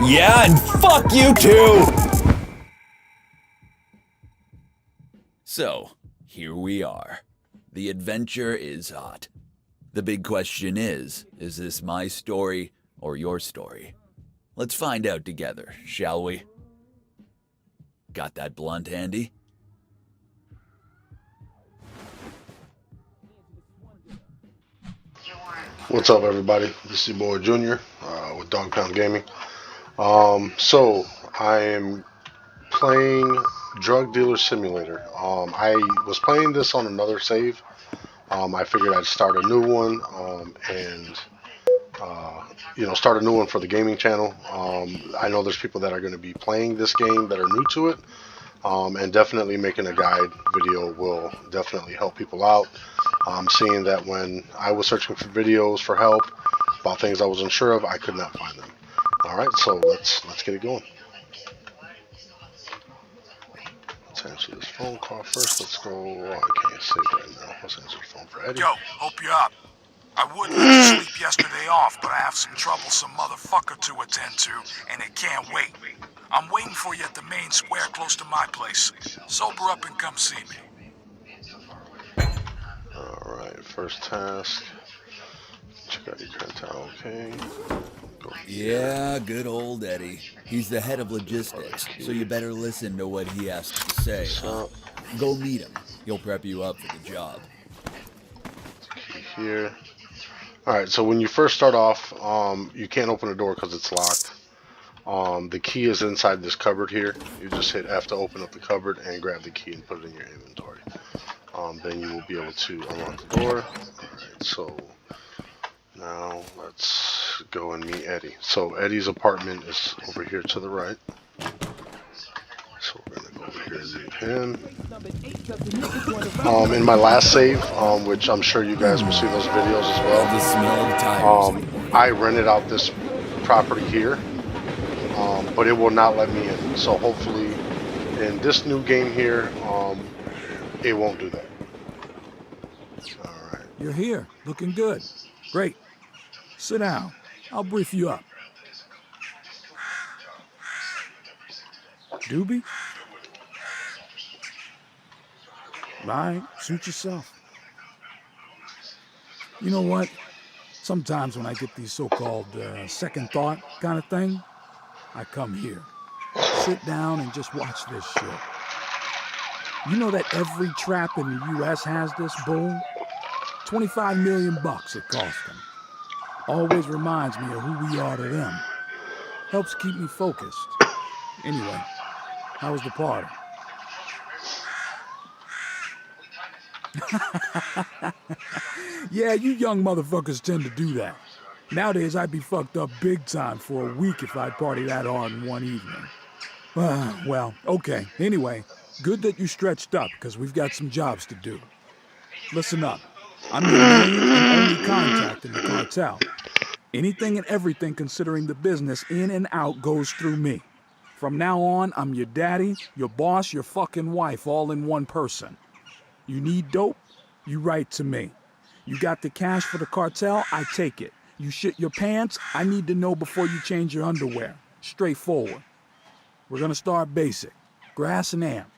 Yeah, and fuck you too! So, here we are. The adventure is hot. The big question is this my story or your story? Let's find out together, shall we? Got that blunt handy? What's up, everybody? This is your boy Junior with Dog Pound Gaming. So I am playing Drug Dealer Simulator. I was playing this on another save. I figured I'd start a new one and start a new one for the gaming channel. I know there's people that are going to be playing this game that are new to it, and definitely making a guide video will definitely help people out. Seeing that when I was searching for videos for help about things I wasn't sure of, I could not find them. All right, so let's get it going. Let's answer this phone call first. Let's go. Oh, I can't save right now. Let's answer the phone for Eddie. Yo, hope you're up. I would let you sleep yesterday off, but I have some troublesome motherfucker to attend to, and it can't wait. I'm waiting for you at the main square close to my place. Sober up and come see me. Alright, first task. Check out your cartel, okay. Yeah, good old Eddie. He's the head of logistics, so you better listen to what he has to say, huh? Go meet him. He'll prep you up for the job. Key here. Alright, so when you first start off, you can't open the door because it's locked. The key is inside this cupboard here. You just hit F to open up the cupboard and grab the key and put it in your inventory. Then you will be able to unlock the door. Alright, so now let's go and meet Eddie. So Eddie's apartment is over here to the right. So we're gonna go over here and meet him. In my last save, which I'm sure you guys will see those videos as well. The smell of tires. I rented out this property here, but it will not let me in. So hopefully, in this new game here, it won't do that. All right. You're here, looking good. Great. Sit down. I'll brief you up. Doobie? Right, suit yourself. You know what? Sometimes when I get these so-called second thought kind of thing, I come here. Sit down and just watch this shit. You know that every trap in the U.S. has this bull? 25 million bucks it cost them. Always reminds me of who we are to them. Helps keep me focused. Anyway, how was the party? Yeah, you young motherfuckers tend to do that. Nowadays, I'd be fucked up big time for a week if I'd party that hard in one evening. Well, okay. Anyway, good that you stretched up, because we've got some jobs to do. Listen up. I'm your main and only contact in the cartel. Anything and everything considering the business in and out goes through me. From now on, I'm your daddy, your boss, your fucking wife, all in one person. You need dope? You write to me. You got the cash for the cartel? I take it. You shit your pants? I need to know before you change your underwear. Straightforward. We're gonna start basic. Grass and amp.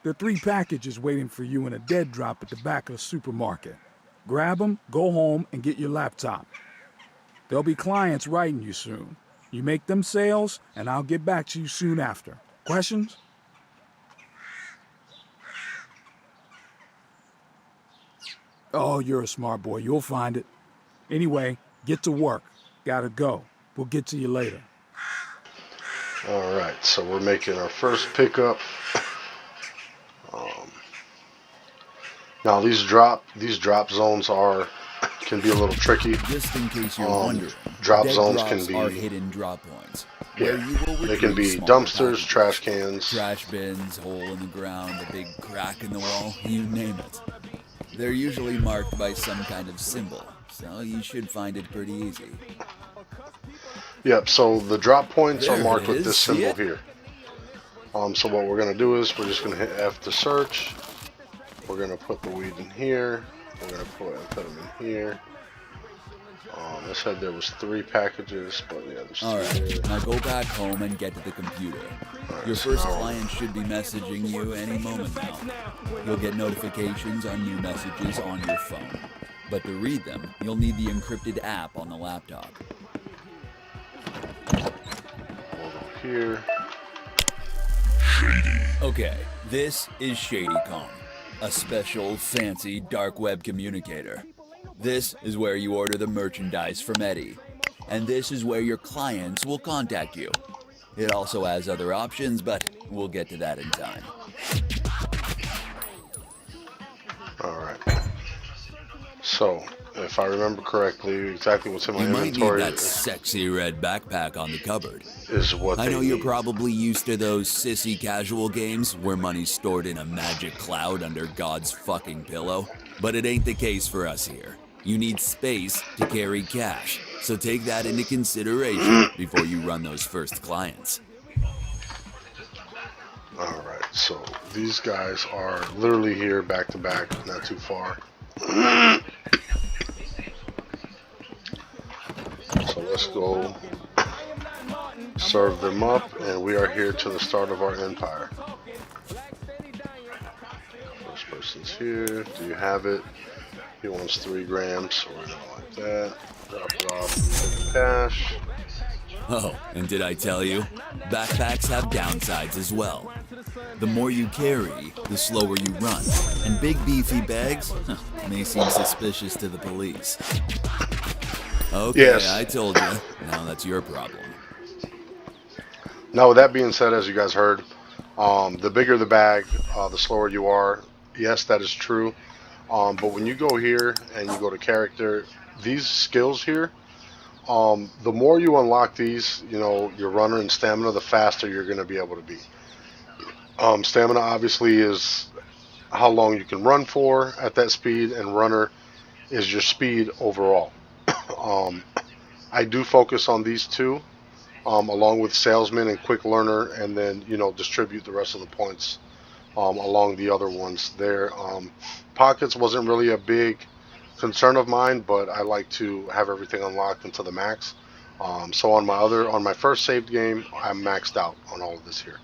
There are 3 packages waiting for you in a dead drop at the back of the supermarket. Grab them, go home, and get your laptop. There'll be clients writing you soon. You make them sales, and I'll get back to you soon after. Questions? Oh, you're a smart boy. You'll find it. Anyway, get to work. Gotta go. We'll get to you later. All right, so we're making our first pickup. Now these drop zones can be a little tricky. Just in case you're wondering, drop dead zones drops can be are hidden drop points. Yeah, Where you will they can retrieve be small dumpsters, packages. trash cans. Trash bins, hole in the ground, a big crack in the wall, you name it. They're usually marked by some kind of symbol, so you should find it pretty easy. Yep, so the drop points There are it marked with is, this see symbol it? here. So what we're gonna do is we're just gonna hit F to search. We're gonna put the weed in here. We're gonna put them in here. I said there was 3 packages, but yeah, there's 2 Alright, there. now go back home and get to the computer. Your first client should be messaging you any moment now. You'll get notifications on new messages on your phone. But to read them, you'll need the encrypted app on the laptop. We'll go here. Okay, this is ShadyCom, a special, fancy dark web communicator. This is where you order the merchandise from Eddie, and this is where your clients will contact you. It also has other options, but we'll get to that in time. Alright. So, if I remember correctly, exactly what's in my You might need inventory that sexy red backpack on the cupboard. is what I they know you're need. probably used to those sissy casual games where money's stored in a magic cloud under God's fucking pillow, but it ain't the case for us here. You need space to carry cash, so take that into consideration before you run those first clients. Alright, so these guys are literally here back to back, not too far. So let's go serve them up, and we are here to the start of our empire. First person's here. Do you have it? He wants 3 grams, so we're gonna like that. Drop it off and take the cash. Oh, and did I tell you? Backpacks have downsides as well. The more you carry, the slower you run. And big beefy bags may seem suspicious to the police. Okay, Yes. I told you. Now that's your problem. Now, with that being said, as you guys heard, the bigger the bag, the slower you are. Yes, that is true. But when you go here and you go to character, these skills here, the more you unlock these, you know, your runner and stamina, the faster you're going to be able to be. Stamina obviously is how long you can run for at that speed, and runner is your speed overall. I do focus on these two, along with salesman and quick learner, and then, you know, distribute the rest of the points along the other ones there. Pockets wasn't really a big concern of mine, but I like to have everything unlocked until the max. So on my first saved game, I'm maxed out on all of this here.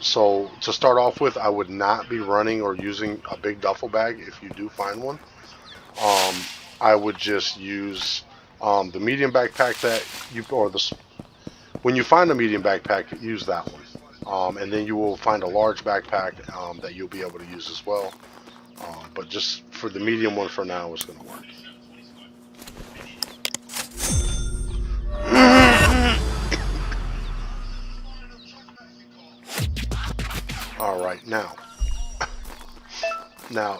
So to start off with, I would not be running or using a big duffel bag if you do find one. I would just use the medium backpack that you, when you find a medium backpack, use that one. And then you will find a large backpack that you'll be able to use as well. But just for the medium one for now is going to work. All right, now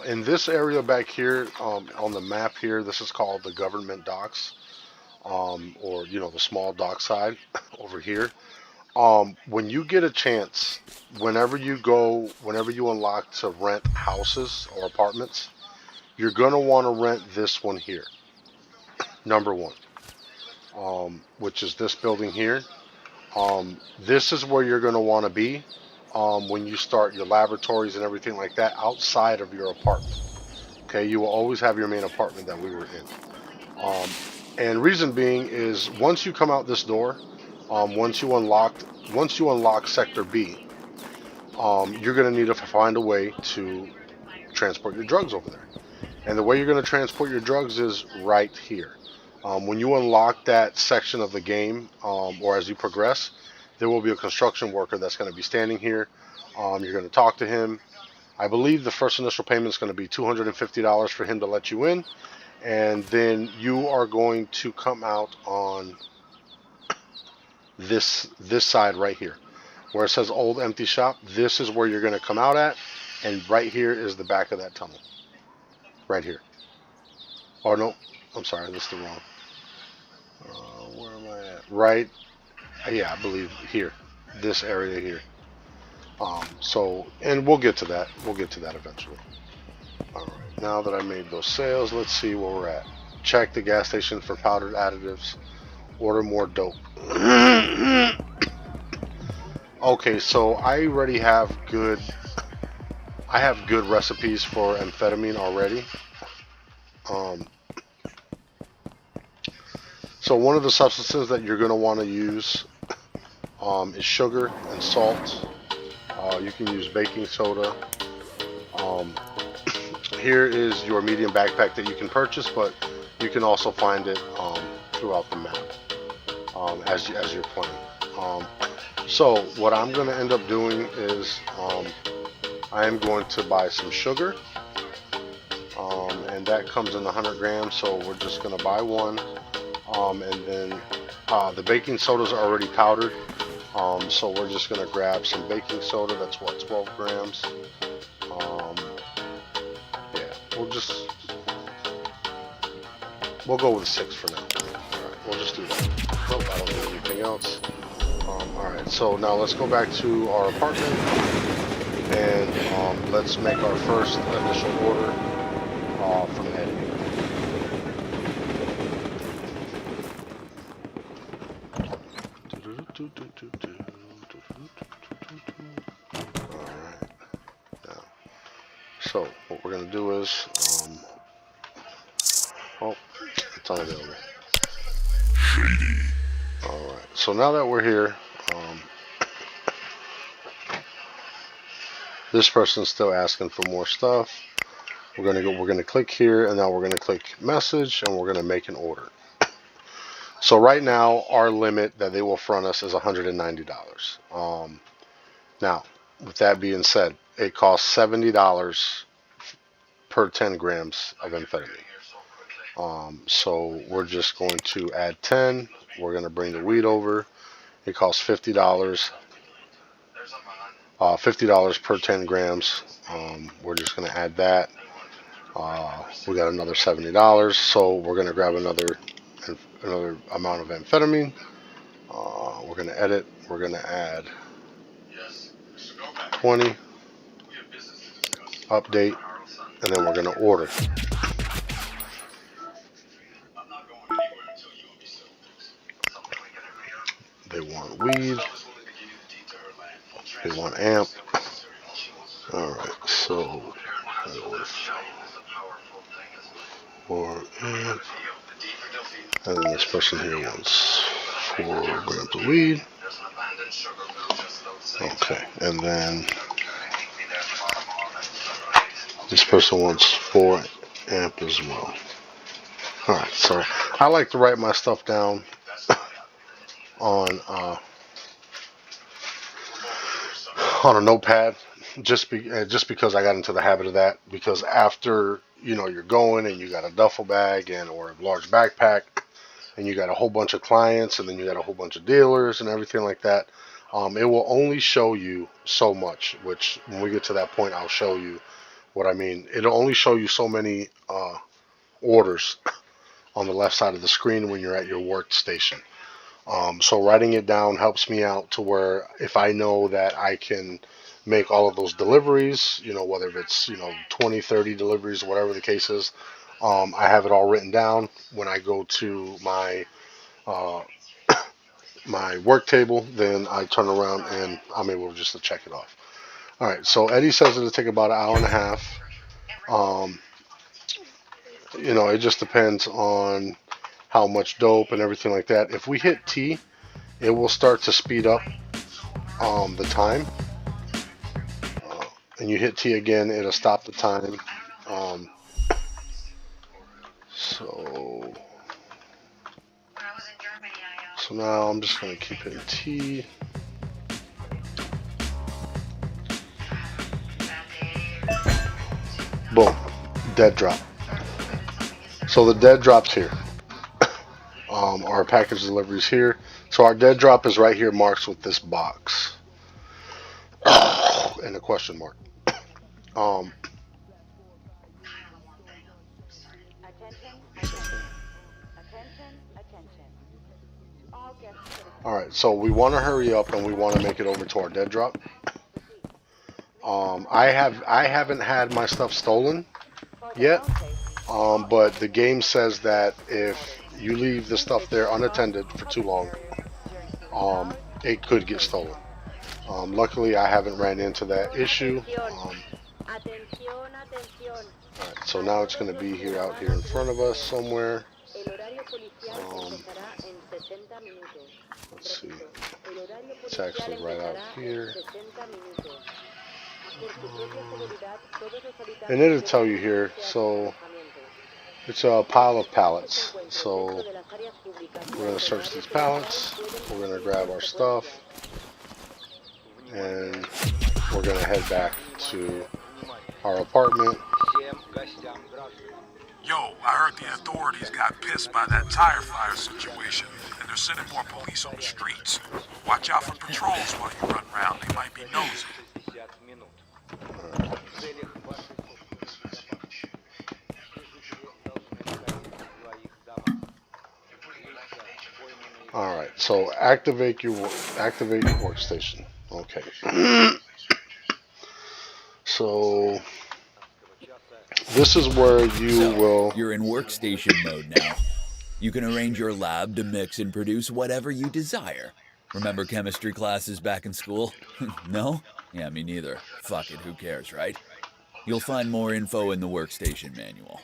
in this area back here on the map here, this is called the government docks, or, you know, the small dock side over here. When you get a chance, whenever you unlock to rent houses or apartments, you're gonna want to rent this one here, number 1, which is this building here. This is where you're gonna want to be when you start your laboratories and everything like that outside of your apartment. Okay, you will always have your main apartment that we were in. And reason being is, once you come out this door, once you unlock Sector B, you're going to need to find a way to transport your drugs over there. And the way you're going to transport your drugs is right here. When you unlock that section of the game, or as you progress, there will be a construction worker that's going to be standing here. You're going to talk to him. I believe the first initial payment is going to be $250 for him to let you in. And then you are going to come out on this side right here, where it says old empty shop. This is where you're going to come out at, and right here is the back of that tunnel. Right here. Oh no, I'm sorry, this is the wrong. Where am I at? Right. Yeah, I believe here. This area here. So, and we'll get to that. We'll get to that eventually. Alright, now that I made those sales, let's see where we're at. Check the gas station for powdered additives. Order more dope. Okay, so I already have good recipes for amphetamine already. So one of the substances that you're going to want to use is sugar and salt. You can use baking soda. Here is your medium backpack that you can purchase, but you can also find it throughout the map as you're playing. So what I'm going to end up doing is I am going to buy some sugar, and that comes in 100 grams, so we're just going to buy one. And then the baking sodas are already powdered, so we're just going to grab some baking soda. That's what, 12 grams. Yeah, we'll go with 6 for now. Alright, we'll just do that. Nope, I don't need anything else. Alright, so now let's go back to our apartment, and let's make our first initial order from Eddie. Alright, now, so what we're going to do is, oh, it's unavailable. Alright, so now that we're here, this person's still asking for more stuff. We're gonna click here, and now we're gonna click message, and we're gonna make an order. So right now, our limit that they will front us is $190. Now, with that being said, it costs $70 per 10 grams of amphetamine. So we're just going to add 10. We're going to bring the weed over. It costs $50. $50 per 10 grams. We're just going to add that. We got another $70. So we're going to grab another amount of amphetamine. We're going to edit. We're going to add 20. Update. And then we're going to order. They want weed. They want amp. Alright, so for amp. And then this person here wants 4 grams of weed. Okay, and then this person wants 4 amp as well. Alright, so I like to write my stuff down on a notepad, just because I got into the habit of that. Because after you're going and you got a duffel bag or a large backpack, and you got a whole bunch of clients, and then you got a whole bunch of dealers and everything like that, it will only show you so much. Which when we get to that point, I'll show you what I mean. It'll only show you so many orders on the left side of the screen when you're at your workstation. So writing it down helps me out to where if I know that I can make all of those deliveries, whether it's 20, 30 deliveries, whatever the case is, I have it all written down. When I go to my my work table, then I turn around and I'm able just to check it off. All right, so Eddie says it'll take about an hour and a half. It just depends on how much dope and everything like that. If we hit T, it will start to speed up the time. And you hit T again, it'll stop the time. So now I'm just going to keep hitting T. Boom. Dead drop. So the dead drop's here. Our package delivery is here. So our dead drop is right here marked with this box. And a question mark. Alright, so we want to hurry up and we want to make it over to our dead drop. I haven't had my stuff stolen yet. But the game says that if you leave the stuff there unattended for too long, it could get stolen. Luckily, I haven't ran into that issue. Alright, so now it's going to be out here in front of us somewhere. Let's see. It's actually right out here. And it'll tell you here, so it's a pile of pallets. So we're going to search these pallets. We're going to grab our stuff. And we're going to head back to our apartment. Yo, I heard the authorities got pissed by that tire fire situation, and they're sending more police on the streets. Watch out for patrols while you run around. They might be nosy. Alright, so activate your workstation. Okay. So this is where you will... You're in workstation mode now. You can arrange your lab to mix and produce whatever you desire. Remember chemistry classes back in school? No? Yeah, me neither. Fuck it, who cares, right? You'll find more info in the workstation manual.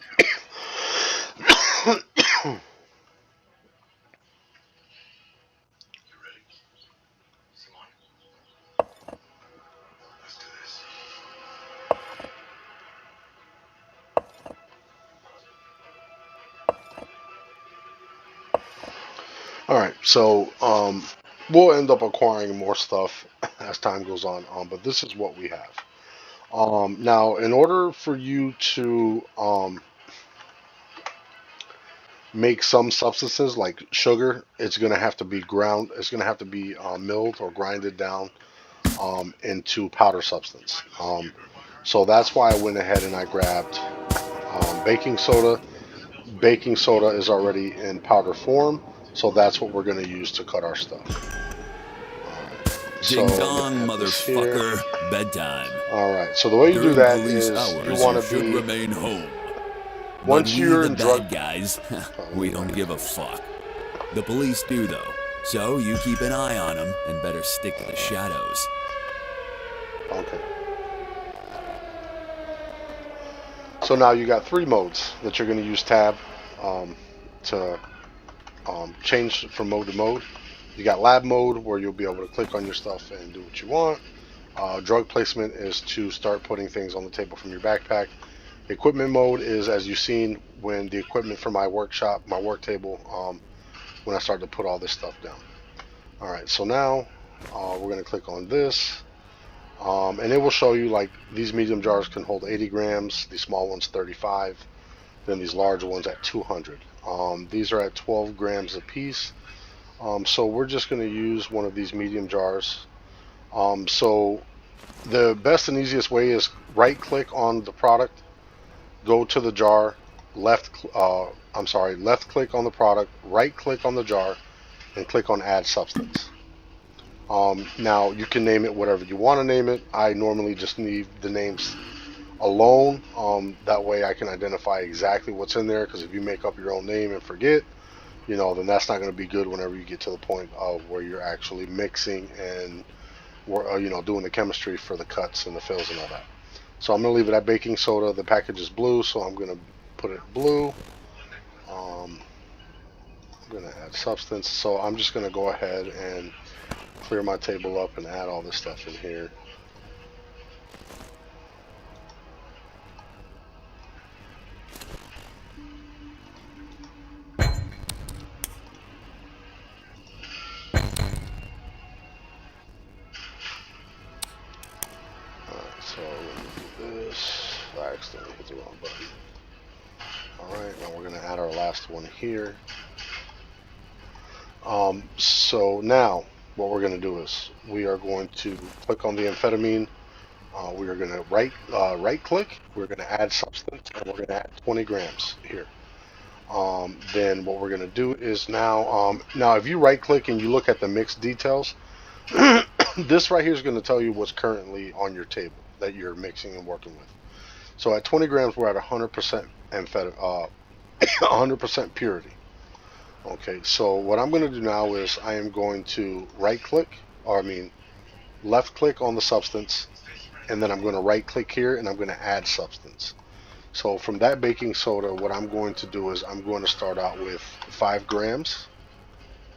Alright, so we'll end up acquiring more stuff as time goes on, but this is what we have. Now, in order for you to make some substances like sugar, it's going to have to be ground, it's going to have to be milled or grinded down into powder substance. So that's why I went ahead and I grabbed baking soda. Baking soda is already in powder form. So that's what we're going to use to cut our stuff. Ding dong, motherfucker. Bedtime. Alright, so the way you do that is you want to be... remain home. Once you're in drug... guys, we don't give a fuck. The police do, though. So you keep an eye on them and better stick to the shadows. Okay. So now you got 3 modes that you're going to use tab to... change from mode to mode. You got lab mode where you'll be able to click on your stuff and do what you want. Drug placement is to start putting things on the table from your backpack. Equipment mode is, as you've seen, when the equipment for my workshop, my work table, when I start to put all this stuff down. Alright, so now we're going to click on this, and it will show you like these medium jars can hold 80 grams, these small ones 35, then these larger ones at 200. These are at 12 grams a piece. So we're just going to use one of these medium jars. So the best and easiest way is right click on the product, go to the jar, left click on the product, right click on the jar, and click on add substance. Now you can name it whatever you want to name it. I normally just leave the names alone. That way I can identify exactly what's in there, because if you make up your own name and forget, you know, then that's not going to be good whenever you get to the point of where you're actually mixing and you know, doing the chemistry for the cuts and the fills and all that. So I'm going to leave it at baking soda. The package is blue, so I'm going to put it blue. I'm going to add substance, so I'm just going to go ahead and clear my table up and add all this stuff in here. So let me do this. I accidentally hit the wrong button. Alright, now we're going to add our last one here. So now what we're going to do is we are going to click on the amphetamine. We are going to right click. We're going to add substance, and we're going to add 20 grams here. Then what we're going to do is now if you right click and you look at the mix details, this right here is going to tell you what's currently on your table that you're mixing and working with. So at 20 grams, we're at 100% 100% purity. Okay, so what I'm going to do now is I am going to left click on the substance, and then I'm going to right click here and I'm going to add substance. So from that baking soda, what I'm going to do is I'm going to start out with 5 grams.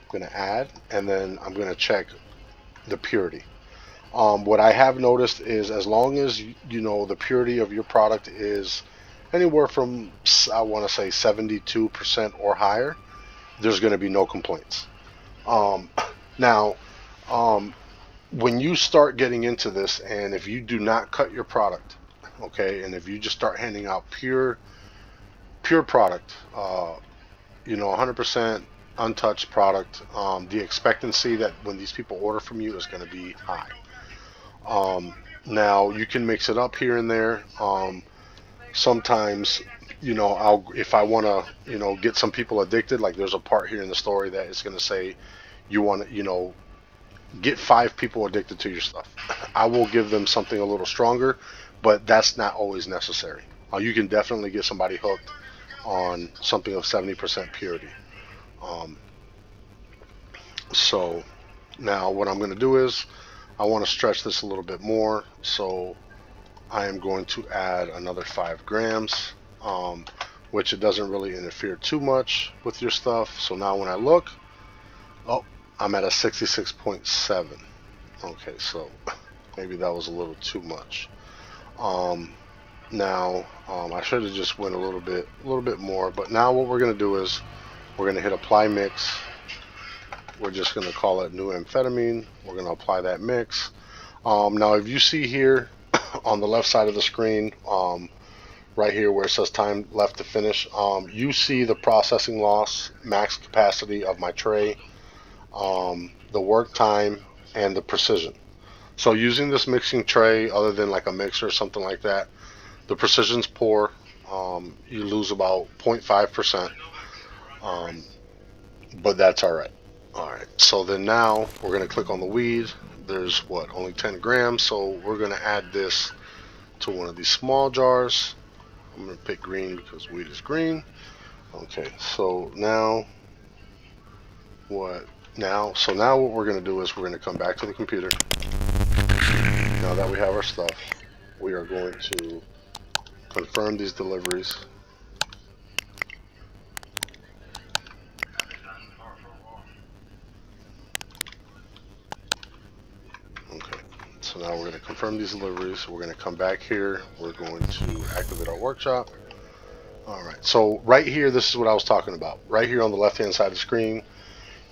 I'm going to add, and then I'm going to check the purity. What I have noticed is as long as you know the purity of your product is anywhere from, I want to say, 72% or higher, there's going to be no complaints. Now, when you start getting into this, and if you do not cut your product, okay, and if you just start handing out pure product, 100% untouched product, the expectancy that when these people order from you is going to be high. Now you can mix it up here and there. Sometimes, if I want to, get some people addicted, like there's a part here in the story that is going to say you want to, get 5 people addicted to your stuff. I will give them something a little stronger, but that's not always necessary. You can definitely get somebody hooked on something of 70% purity. So now what I'm going to do is I want to stretch this a little bit more, so I am going to add another 5 grams, which it doesn't really interfere too much with your stuff. So now when I look, I'm at a 66.7. Okay, so maybe that was a little too much. Now I should have just went a little bit more, but now what we're going to do is we're going to hit apply mix. We're just going to call it new amphetamine. We're going to apply that mix. Now if you see here on the left side of the screen, right here where it says time left to finish, you see the processing loss, max capacity of my tray, the work time, and the precision. So using this mixing tray, other than like a mixer or something like that, the precision's poor. You lose about 0.5%, but that's all right. All right, so then now we're going to click on the weed. There's only 10 grams, so we're going to add this to one of these small jars. I'm going to pick green because weed is green. Okay, so now what we're going to do is we're going to come back to the computer. Now that we have our stuff, we are going to confirm these deliveries. Okay, so now we're going to confirm these deliveries. We're going to come back here. We're going to activate our workshop. All right, so right here, this is what I was talking about. Right here on the left-hand side of the screen,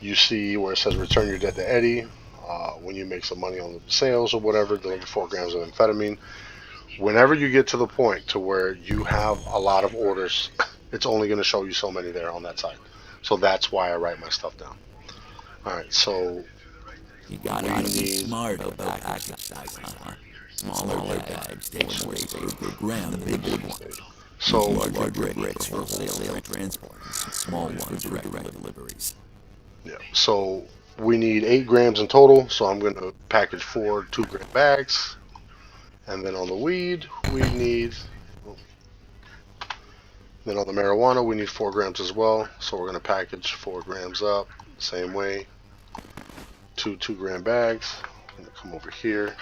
you see where it says return your debt to Eddie. When you make some money on the sales or whatever, deliver 4 grams of amphetamine. Whenever you get to the point to where you have a lot of orders, it's only going to show you so many there on that side. So that's why I write my stuff down. All right, so You gotta be smart about package size, huh? Smaller bags take away per gram, the big one. So Larger bricks for wholesale transport, small ones for direct deliveries. yeah, so we need 8 grams in total. So I'm going to package 4 2-gram bags, and then on the weed we need. Then on the marijuana we need 4 grams as well. So we're going to package 4 grams up, same way. 2 2-gram bags. I'm going to come over here.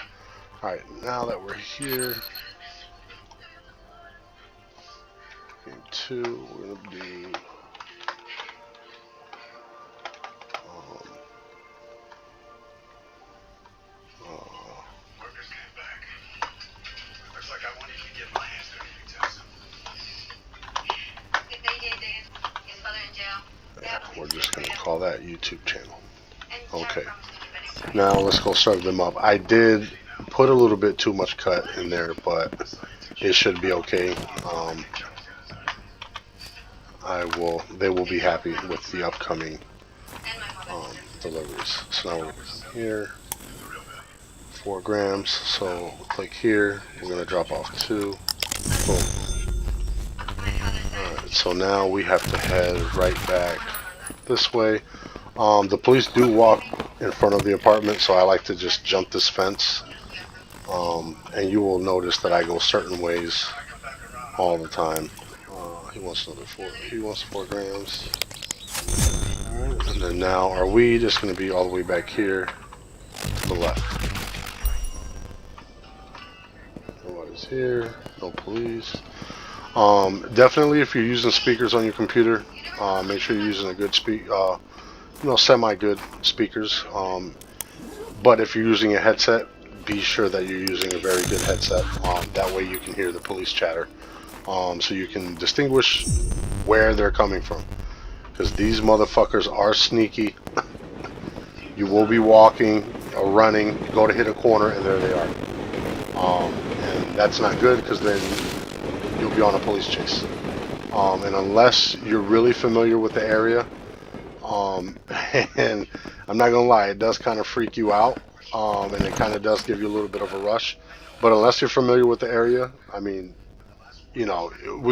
All right, now that we're here, 2, we're going to do Workers came back. Looks like I wanted to get my hands dirty. If they did, his father in jail. we're just going to call that YouTube channel. Okay, now let's go serve them up. I did put a little bit too much cut in there, but it should be okay. They will be happy with the upcoming deliveries. So now we're going to come here, 4 grams. So we'll click here. We're going to drop off 2. Boom. Alright, so now we have to head right back this way. The police do walk in front of the apartment, so I like to just jump this fence. And you will notice that I go certain ways all the time. He wants another 4. He wants 4 grams. Alright, and then now our weed is going to be all the way back here to the left. Nobody's here. No police. Definitely, if you're using speakers on your computer, make sure you're using a good semi-good speakers. But if you're using a headset, be sure that you're using a very good headset. That way you can hear the police chatter, so you can distinguish where they're coming from. Because these motherfuckers are sneaky. You will be walking or running, go to hit a corner, and there they are. And that's not good, because then you'll be on a police chase. And unless you're really familiar with the area, and I'm not gonna lie, it does kind of freak you out, and it kind of does give you a little bit of a rush. But unless you're familiar with the area, I mean, we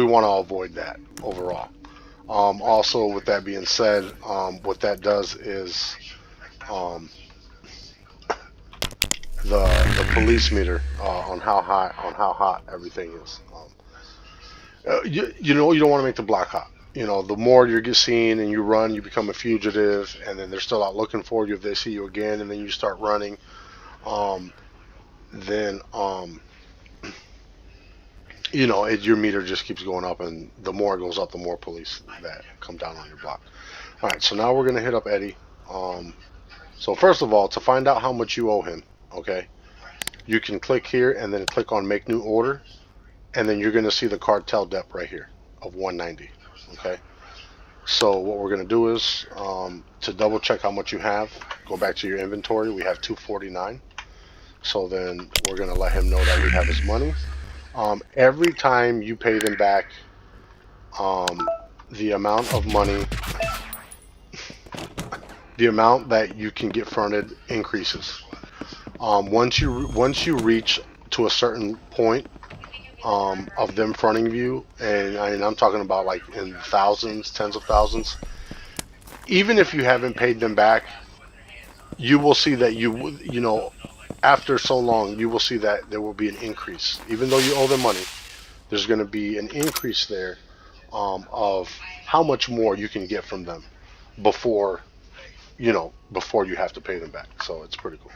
want to avoid that overall. Also, with that being said, what that does is um, the police meter on how hot everything is. You don't want to make the block hot. The more you get seen and you run, you become a fugitive, and then they're still out looking for you. If they see you again, and then you start running, then your meter just keeps going up, and the more it goes up, the more police that come down on your block. All right, so now we're gonna hit up Eddie. So first of all, to find out how much you owe him, okay, you can click here and then click on Make New Order, and then you're gonna see the cartel dep right here of 190. Okay. So what we're gonna do is to double check how much you have, go back to your inventory. We have 249. So then we're gonna let him know that we have his money. Every time you pay them back, the amount of money, the amount that you can get fronted increases. Once you reach to a certain point of them fronting you, and I'm talking about like in thousands, tens of thousands. Even if you haven't paid them back, you will see that after so long, you will see that there will be an increase. Even though you owe them money, there's going to be an increase there of how much more you can get from them before you have to pay them back. So it's pretty cool.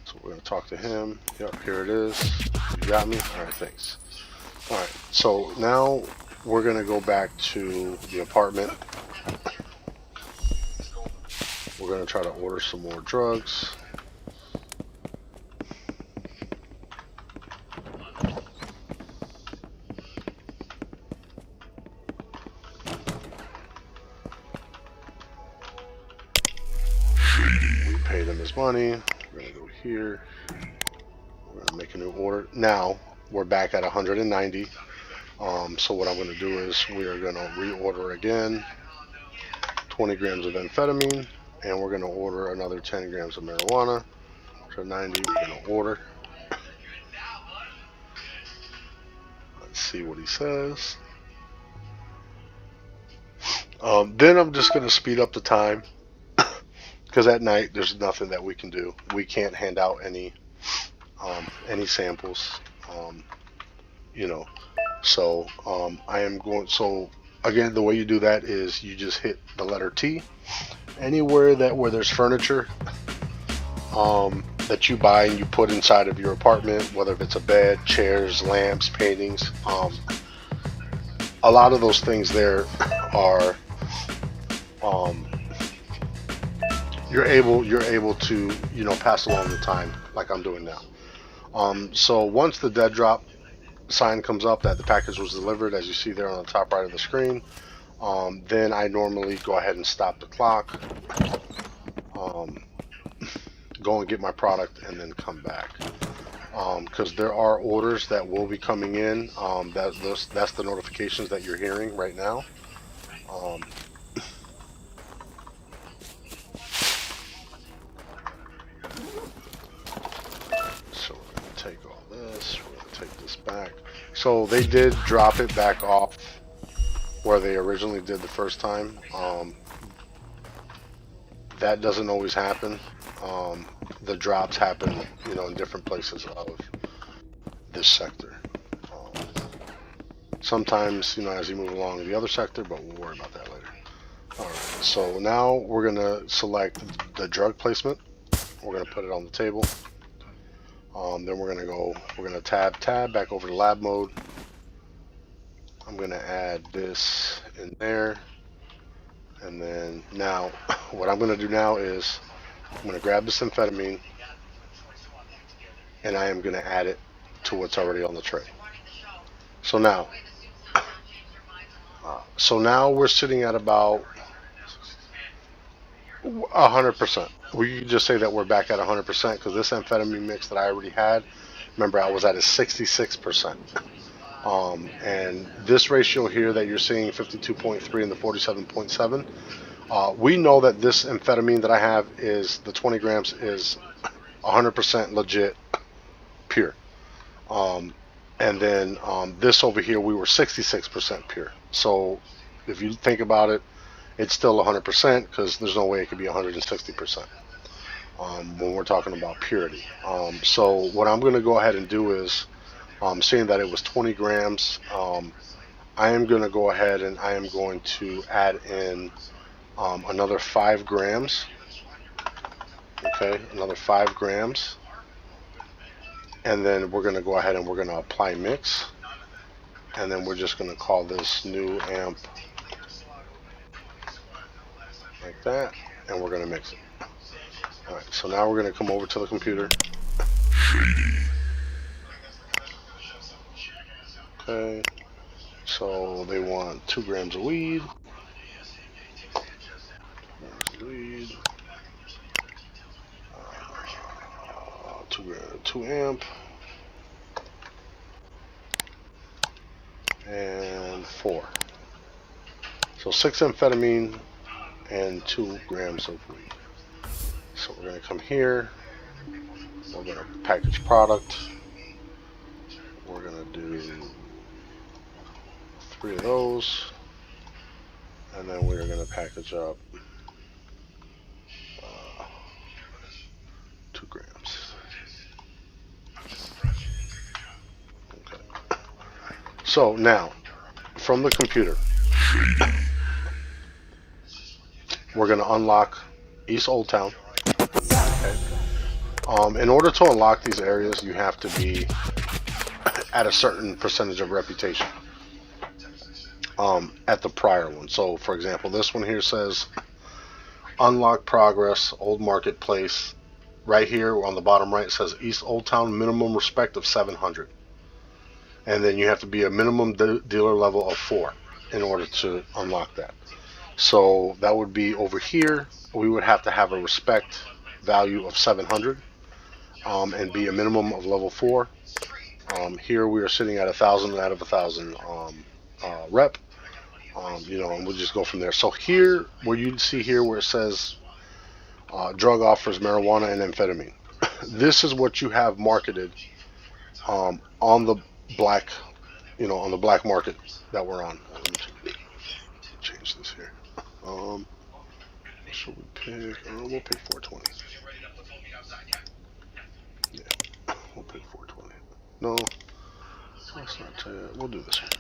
So we're going to talk to him. Yep, here it is. You got me? All right, thanks. All right, so now we're going to go back to the apartment. We're going to try to order some more drugs. We paid him his money. We're going to go here. We're going to make a new order. Now, we're back at 190. So what I'm going to do is we are going to reorder again 20 grams of amphetamine, and we're going to order another 10 grams of marijuana. So 90, we're going to order. Let's see what he says. Then I'm just going to speed up the time, because at night there's nothing that we can do. We can't hand out any samples. So I am going. So again, the way you do that is you just hit the letter T. Anywhere where there's furniture that you buy and you put inside of your apartment, whether if it's a bed, chairs, lamps, paintings, a lot of those things there are you're able to pass along the time like I'm doing now. So once the dead drop sign comes up that the package was delivered, as you see there on the top right of the screen, then I normally go ahead and stop the clock, go and get my product, and then come back, because there are orders that will be coming in. That's the notifications that you're hearing right now. So we're going to take all this, we're going to take this back. So they did drop it back off where they originally did the first time. That doesn't always happen. The drops happen, in different places of this sector. Sometimes, as you move along the other sector, but we'll worry about that later. Alright, so now we're going to select the drug placement. We're going to put it on the table. Then we're going to tab back over to lab mode. I'm gonna add this in there, and then now what I'm gonna do now is I'm gonna grab this amphetamine and I am gonna add it to what's already on the tray. So now, we're sitting at about 100%. We can just say that we're back at 100% because this amphetamine mix that I already had, remember I was at a 66%. And this ratio here that you're seeing, 52.3 and the 47.7, we know that this amphetamine that I have is the 20 grams is 100% legit, pure. And then this over here, we were 66% pure. So if you think about it, it's still 100% because there's no way it could be 160% when we're talking about purity. So what I'm going to go ahead and do is, seeing that it was 20 grams, I am going to go ahead and I am going to add in another 5 grams. Okay, another 5 grams. And then we're going to go ahead and we're going to apply mix. And then we're just going to call this new amp like that. And we're going to mix it. Alright, so now we're going to come over to the computer. Okay, so they want 2 grams of weed. 2 amp. And 4. So 6 amphetamine and 2 grams of weed. So we're going to come here. We're going to package product. We're going to do 3 of those. And then we're going to package up 2 grams. Okay. So now, from the computer, we're going to unlock East Old Town. Okay. In order to unlock these areas, you have to be at a certain percentage of reputation at the prior one. So, for example, this one here says unlock progress, Old Marketplace. Right here on the bottom right, it says East Old Town, minimum respect of 700. And then you have to be a minimum dealer level of 4 in order to unlock that. So that would be over here. We would have to have a respect value of 700 and be a minimum of level 4. Here we are sitting at 1,000 out of 1,000 rep. And we'll just go from there. So here, where you see here where it says drug offers marijuana and amphetamine, this is what you have marketed on the black, on the black market that we're on. Let me change this here. Should we pick? We'll pick 420. Yeah, we'll pick 420. No, let's not. We'll do this one.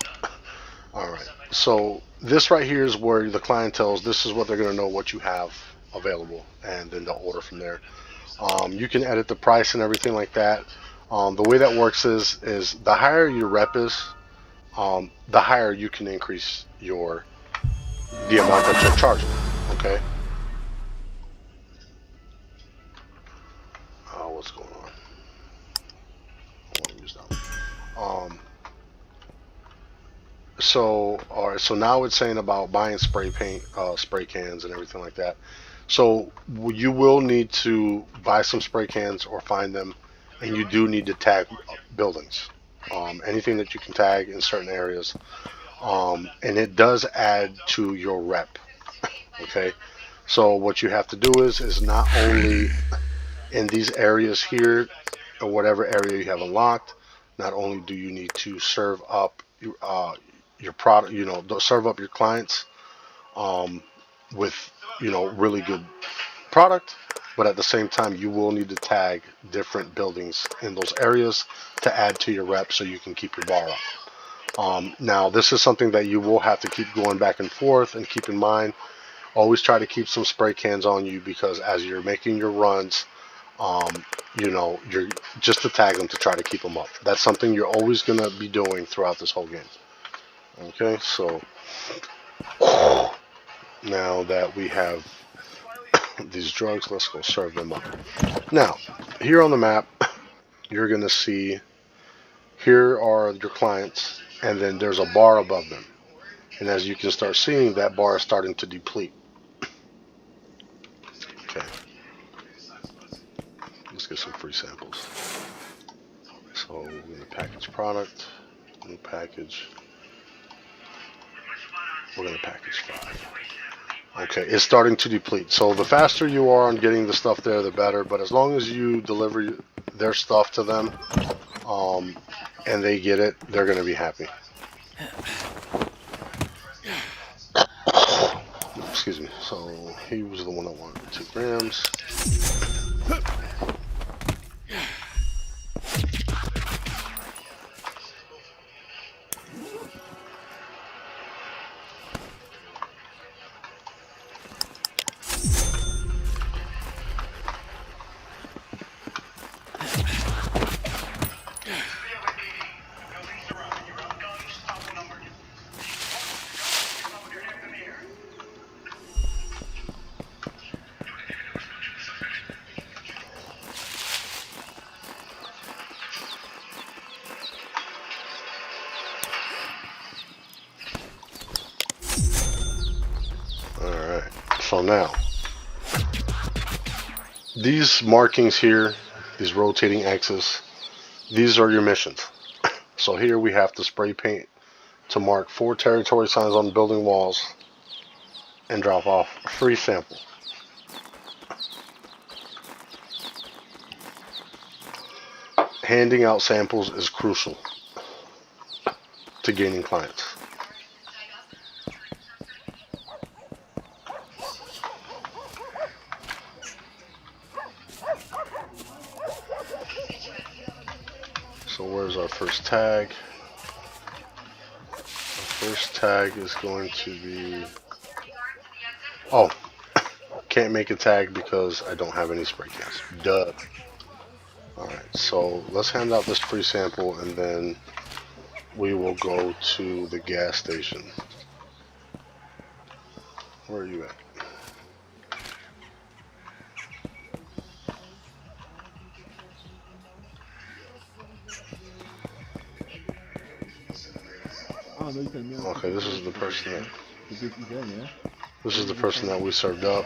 All right. So this right here is where the clientele, this is what they're going to know what you have available, and then they'll order from there. You can edit the price and everything like that. The way that works is the higher your rep is, the higher you can increase the amount that you're charging. Okay. What's going on? I want to use that one. So, all right. So now it's saying about buying spray paint, spray cans, and everything like that. So you will need to buy some spray cans or find them, and you do need to tag buildings. Anything that you can tag in certain areas, and it does add to your rep. Okay. So what you have to do is not only in these areas here, or whatever area you have unlocked, not only do you need to serve up your product, serve up your clients with really good product, but at the same time you will need to tag different buildings in those areas to add to your rep so you can keep your bar up. Now this is something that you will have to keep going back and forth, and keep in mind, always try to keep some spray cans on you, because as you're making your runs, you're just to tag them to try to keep them up. That's something you're always going to be doing throughout this whole game. Okay, so now that we have these drugs, let's go serve them up. Now, here on the map, you're going to see here are your clients, and then there's a bar above them. And as you can start seeing, that bar is starting to deplete. Okay. Let's get some free samples. So we're going to package product, new package. We're going to package 5. Okay, it's starting to deplete. So the faster you are on getting the stuff there, the better. But as long as you deliver their stuff to them, and they get it, they're going to be happy. Excuse me. So he was the one that wanted 2 grams. Alright, so now, these markings here, these rotating X's, these are your missions. So here we have to spray paint to mark 4 territory signs on building walls and drop off a free sample. Handing out samples is crucial to gaining clients. So where's our first tag? Our first tag is going to be... Oh, can't make a tag because I don't have any spray cans. Duh. Alright, so let's hand out this free sample and then we will go to the gas station. Where are you at? Okay, this is the person that... This is the person that we served up.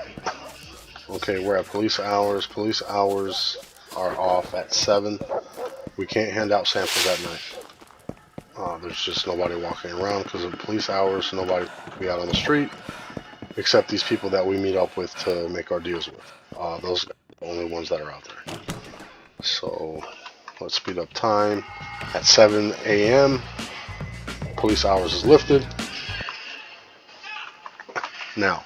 Okay, we're at police hours. Police hours are off at 7. We can't hand out samples at night. There's just nobody walking around because of police hours. Nobody will be out on the street except these people that we meet up with to make our deals with. Those are the only ones that are out there. So let's speed up time. At 7 a.m. police hours is lifted. Now,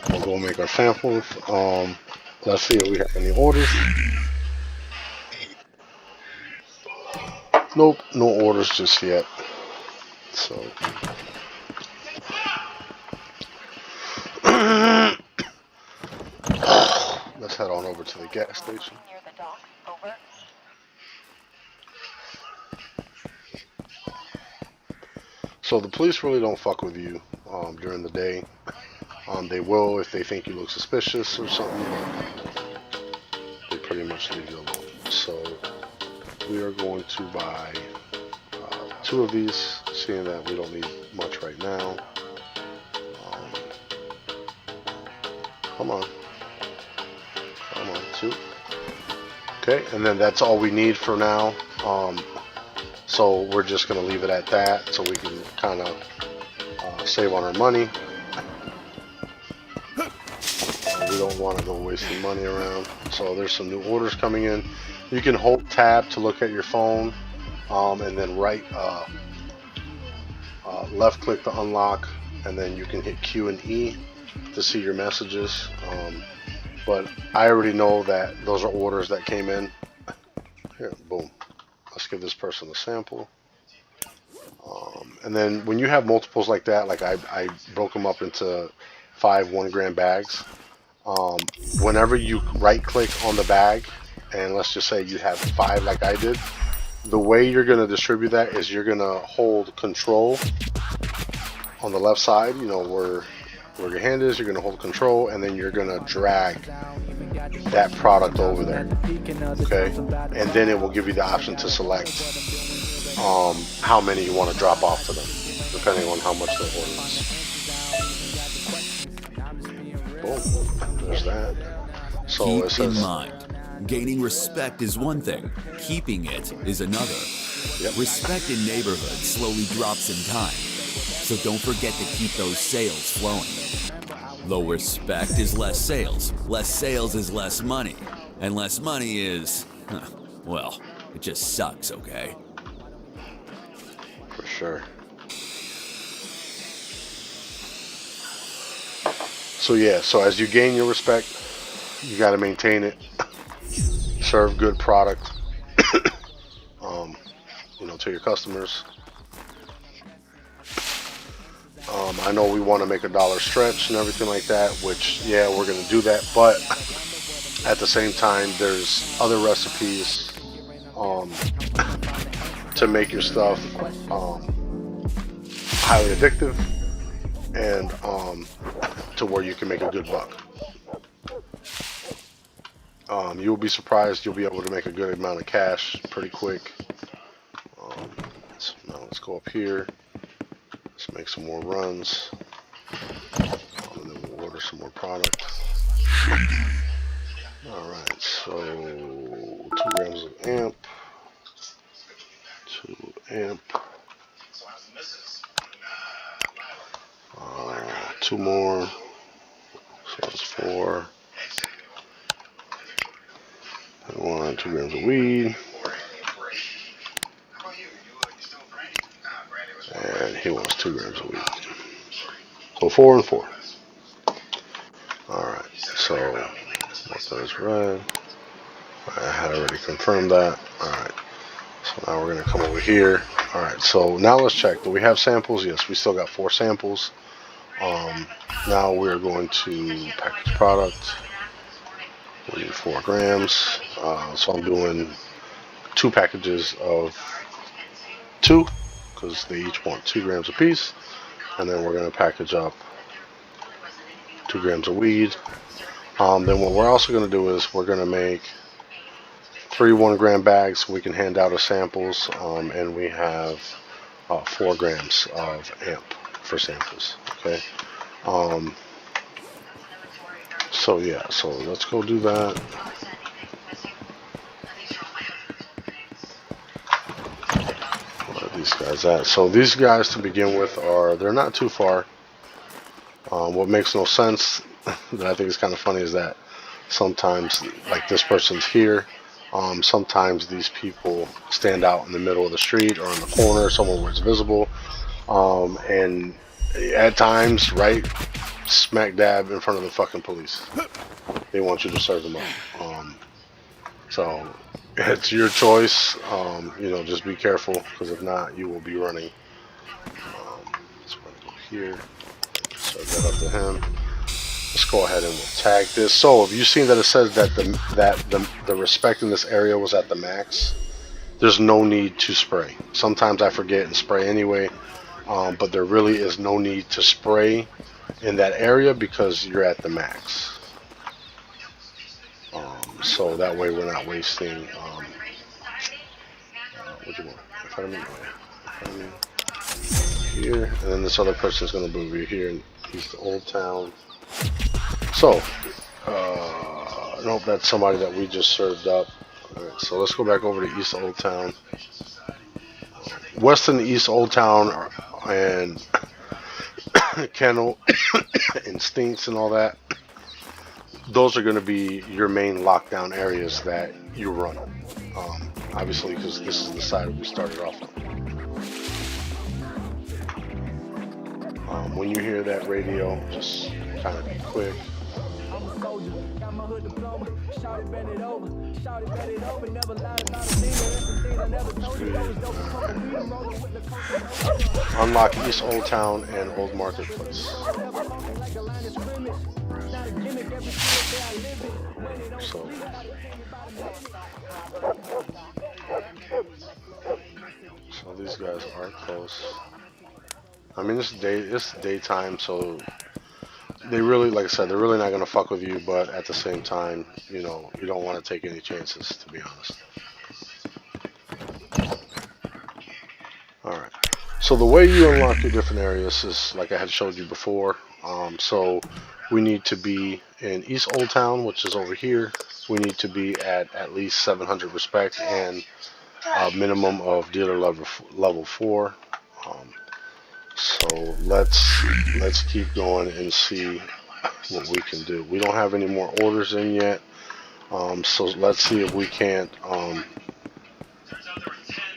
we'll go make our samples. Let's see if we have any orders. Nope, no orders just yet. So, let's head on over to the gas station. Near the dock. Over. So the police really don't fuck with you during the day. They will if they think you look suspicious or something, but they pretty much leave you alone. So we are going to buy 2 of these, seeing that we don't need much right now. Come on, 2. Okay, and then that's all we need for now. So we're just going to leave it at that so we can kind of save on our money. We don't want to go wasting money around. So there's some new orders coming in. You can hold tab to look at your phone, and then left click to unlock, and then you can hit Q and E to see your messages. But I already know that those are orders that came in. Here, boom. Let's give this person a sample. And then when you have multiples like that, like I broke them up into 5 1-gram bags. Whenever you right click on the bag, and let's just say you have 5 like I did, the way you're going to distribute that is you're going to hold control on the left side, you know, where your hand is. You're going to hold control, and then you're going to drag that product over there, okay? And then it will give you the option to select how many you want to drop off to them, depending on how much the order is. Boom, there's that. So Keep it says, in mind, gaining respect is one thing, keeping it is another. Yep. Respect in neighborhoods slowly drops in time, so don't forget to keep those sales flowing. Though respect is less sales is less money, and less money is, well, it just sucks, okay? for sure. So yeah, so as you gain your respect, you got to maintain it. Serve good product, you know, to your customers. I know we want to make $1 stretch and everything like that, which, yeah, we're going to do that. But at the same time, there's other recipes to make your stuff highly addictive and to where you can make a good buck. You'll be surprised you'll be able to make a good amount of cash pretty quick. Now let's go up here. Let's make some more runs. And then we'll order some more product. Alright, so 2 grams of amp. 2 amp. 2 more. So that's 4. And 2 grams of weed. And he wants 2 grams of weed. So 4 and 4. Alright, so what those red. I had already confirmed that. Alright, so now we're going to come over here. Alright, so now let's check. Do we have samples? Yes, we still got 4 samples. Now we're going to package product. We need 4 grams. So I'm doing 2 packages of 2 because they each want 2 grams a piece. And then we're going to package up 2 grams of weed. Then what we're also going to do is we're going to make 3 1-gram bags so we can hand out as samples. And we have 4 grams of amp for samples. Okay. So yeah, so let's go do that. Where are these guys at? So these guys to begin with they're not too far. What makes no sense that I think is kind of funny is that sometimes, like this person's here, sometimes these people stand out in the middle of the street or in the corner, somewhere where it's visible, and at times, right smack dab in front of the fucking police. They want you to serve them up. So it's your choice. You know, just be careful, because if not, you will be running. So we're gonna go here. Serve that up to him. Let's go ahead and we'll tag this. So have you seen that it says that the respect in this area was at the max? There's no need to spray. Sometimes I forget and spray anyway. But there really is no need to spray in that area because you're at the max. So that way we're not wasting. What do you want? In front of me. Here, and then this other person's gonna move you here, and he's the Old Town. So, nope, that's somebody that we just served up. All right, so let's go back over to East Old Town. West and East Old Town and Kennel and Stinks and all that, those are going to be your main lockdown areas that you run. Obviously, because this is the side we started off with. When you hear that radio, just kind of be quick. Unlock East Old Town and Old Marketplace. So these guys are close. I mean, it's daytime, so they really, like I said, they're really not gonna fuck with you. But at the same time, you know, you don't want to take any chances, to be honest. All right. So the way you unlock your different areas is like I had showed you before. So we need to be in East Old Town, which is over here. We need to be at least 700 respect and a minimum of dealer level 4. So let's keep going and see what we can do. We don't have any more orders in yet. So let's see if we can't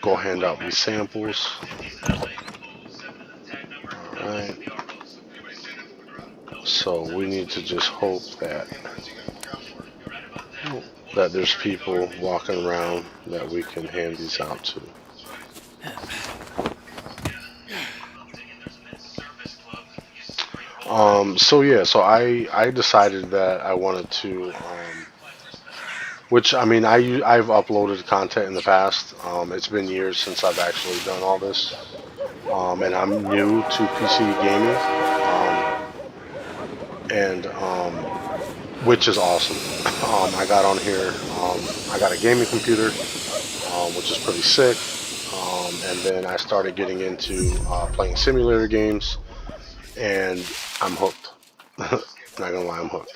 go hand out these samples. Alright. So we need to just hope that there's people walking around that we can hand these out to. So yeah, so I decided that I wanted to, which I mean I've uploaded content in the past. It's been years since I've actually done all this, and I'm new to PC gaming, and which is awesome. I got on here. I got a gaming computer, which is pretty sick, and then I started getting into playing simulator games, and I'm hooked. Not gonna lie, I'm hooked.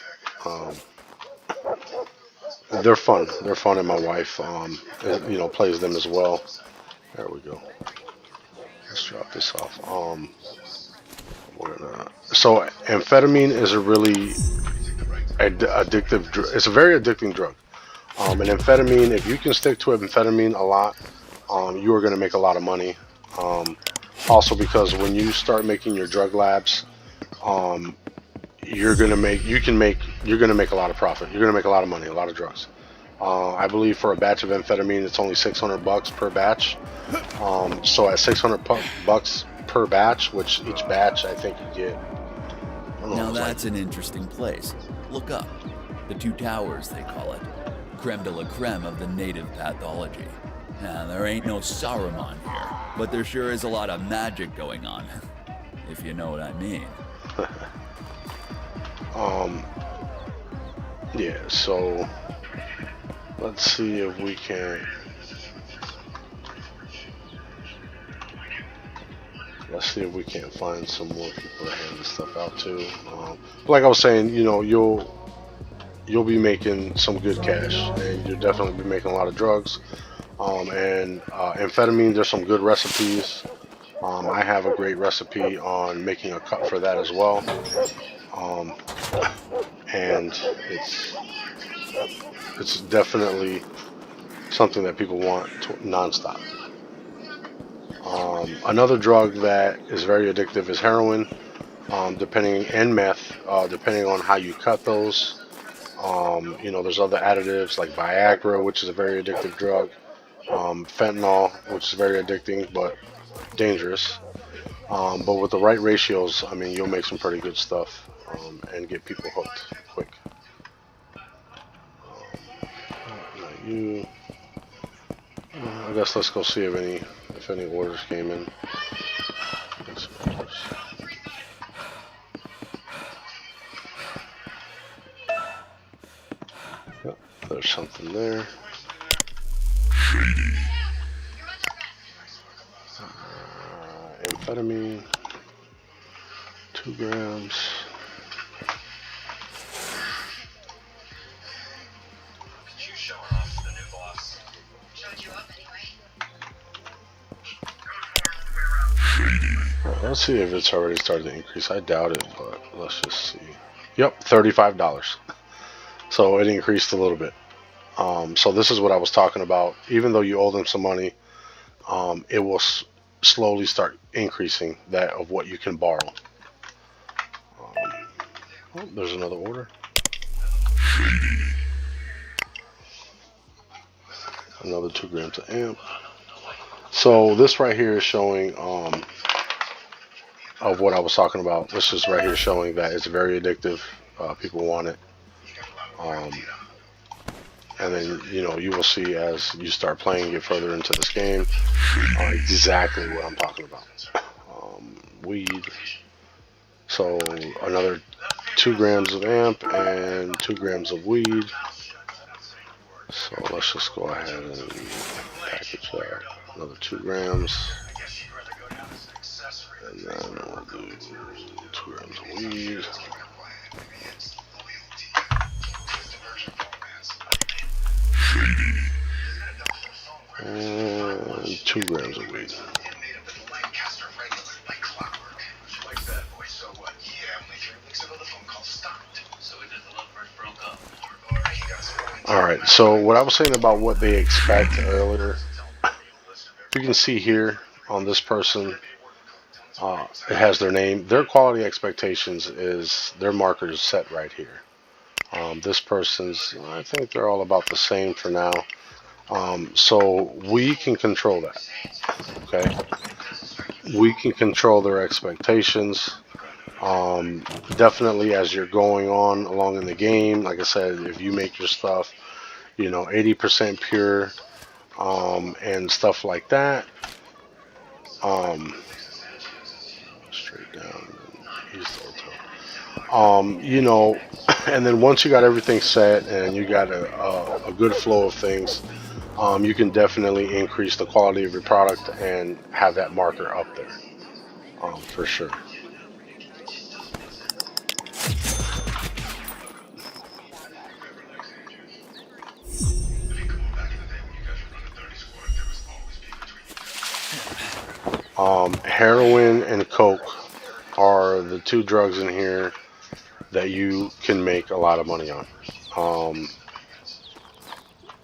They're fun. They're fun, and my wife, you know, plays them as well. There we go. Let's drop this off. So amphetamine is a really addictive. It's a very addicting drug. And amphetamine, if you can stick to amphetamine a lot, you are going to make a lot of money. Also, because when you start making your drug labs, you're gonna make a lot of profit. You're gonna make a lot of money, a lot of drugs. I believe for a batch of amphetamine, it's only $600 per batch. So at $600 per batch, which each batch I think you get. Now that's an interesting place. Look up. The Two Towers, they call it. Creme de la creme of the native pathology. Now, there ain't no Saruman here, but there sure is a lot of magic going on, if you know what I mean. Yeah, so let's see if we can. Let's see if we can't find some more people to hand this stuff out to. Like I was saying, you know, you'll be making some good cash, and you'll definitely be making a lot of drugs. And amphetamine, there's some good recipes. I have a great recipe on making a cut for that as well. And it's definitely something that people want nonstop. Another drug that is very addictive is heroin, and meth, depending on how you cut those. You know, there's other additives like Viagra, which is a very addictive drug. Fentanyl, which is very addicting but dangerous. But with the right ratios, I mean, you'll make some pretty good stuff and get people hooked quick. Not you. I guess let's go see if any orders came in. Yep, there's something there. Amphetamine, 2 grams. Let's see if it's already started to increase. I doubt it, but let's just see. Yep, $35. So it increased a little bit. So this is what I was talking about. Even though you owe them some money, it will slowly start increasing that of what you can borrow. Oh, there's another order. Another 2 grams of amp. So this right here is showing of what I was talking about. This is right here showing that it's very addictive. People want it. Um, and then, you know, you will see as you start playing, get further into this game, exactly what I'm talking about. Weed. So another 2 grams of amp and 2 grams of weed. So let's just go ahead and package that. Another 2 grams. And then we'll do 2 grams of weed. And 2 grams of weed. Alright, so what I was saying about what they expect earlier, you can see here on this person, it has their name. Their quality expectations is, their marker is set right here. This person's, I think they're all about the same for now. So we can control that, okay? We can control their expectations. Definitely as you're going on along in the game, like I said, if you make your stuff, you know, 80% pure, and stuff like that, straight down, east hotel. You know, and then once you got everything set and you got a good flow of things, you can definitely increase the quality of your product and have that marker up there, for sure. Heroin and coke are the 2 drugs in here that you can make a lot of money on.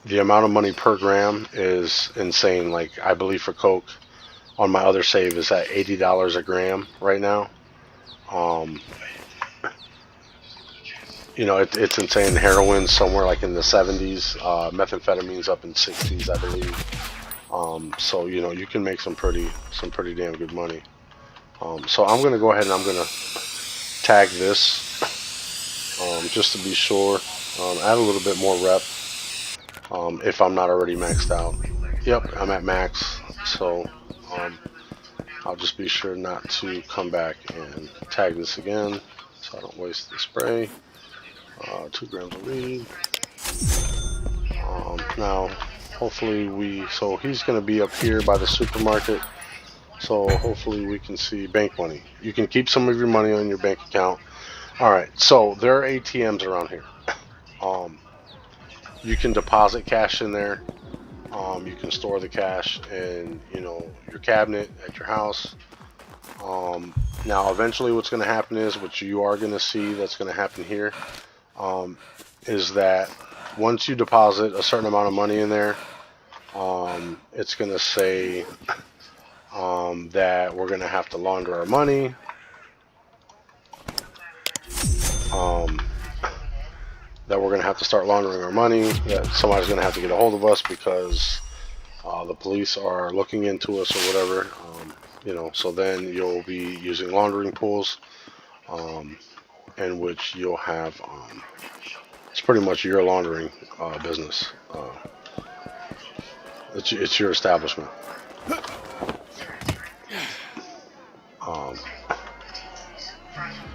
The amount of money per gram is insane. Like, I believe for coke on my other save is at $80 a gram right now. You know, it's insane. Heroin somewhere like in the 70s, methamphetamine's up in 60s, I believe. So, you know, you can make some pretty damn good money. So I'm gonna go ahead and I'm gonna tag this, just to be sure. Add a little bit more rep, if I'm not already maxed out. Yep, I'm at max. So I'll just be sure not to come back and tag this again, so I don't waste the spray. 2 grams of weed. Now, hopefully so he's going to be up here by the supermarket, so hopefully we can see bank money. You can keep some of your money on your bank account. Alright, so there are ATMs around here. You can deposit cash in there. You can store the cash in, you know, your cabinet at your house. Now eventually what's going to happen is, what you are going to see that's going to happen here, is that once you deposit a certain amount of money in there, it's going to say that we're going to have to launder our money. That we're going to have to start laundering our money, that somebody's going to have to get a hold of us because the police are looking into us or whatever. You know, so then you'll be using laundering pools, in which you'll have, it's pretty much your laundering business. It's your establishment.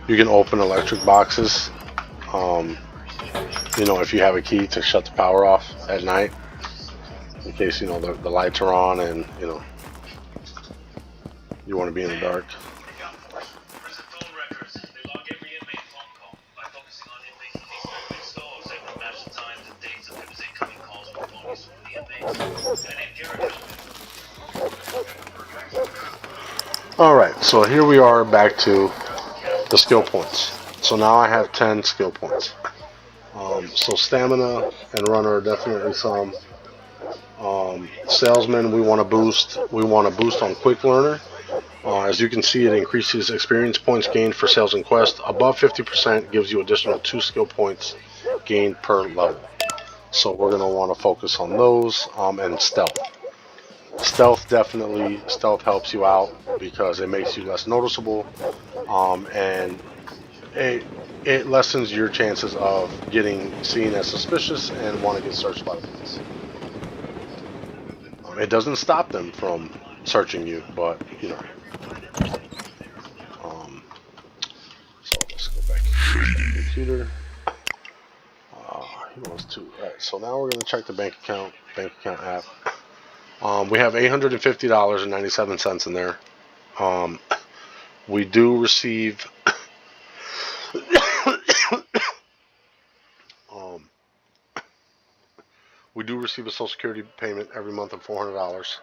You can open electric boxes, you know, if you have a key to shut the power off at night, in case, you know, the lights are on and, you know, you want to be in the dark. Alright, so here we are back to the skill points. So now I have 10 skill points. So stamina and runner are definitely some. Salesman, we want to boost. We want to boost on quick learner. As you can see, it increases experience points gained for sales and quest. Above 50% gives you additional 2 skill points gained per level. So we're going to want to focus on those, and stealth. Stealth helps you out because it makes you less noticeable, and it lessens your chances of getting seen as suspicious and want to get searched by the police. It doesn't stop them from searching you, but you know. So let's go back to the computer. He wants to. Alright, so now we're going to check the bank account app. We have $850.97 in there. We do receive we do receive a Social Security payment every month of $400.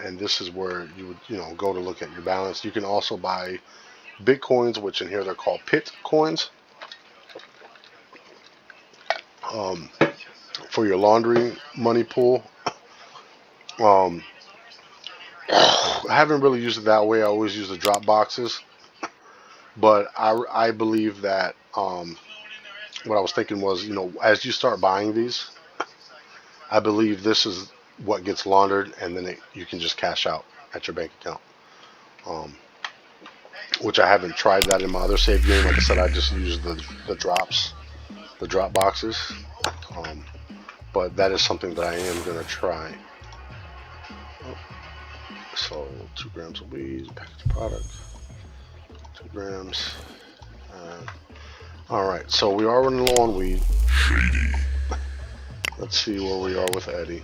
And this is where you would, go to look at your balance. You can also buy Bitcoins, which in here they're called PIT coins, for your laundry money pool. I haven't really used it that way. I always use the drop boxes, but I believe that what I was thinking was, as you start buying these, I believe this is what gets laundered, and then you can just cash out at your bank account. Which I haven't tried that in my other save game. Like I said, I just use the drop boxes. But that is something that I am going to try. So 2 grams of weed, packaged product, 2 grams. Alright, so we are running low on weed. Let's see where we are with Eddie.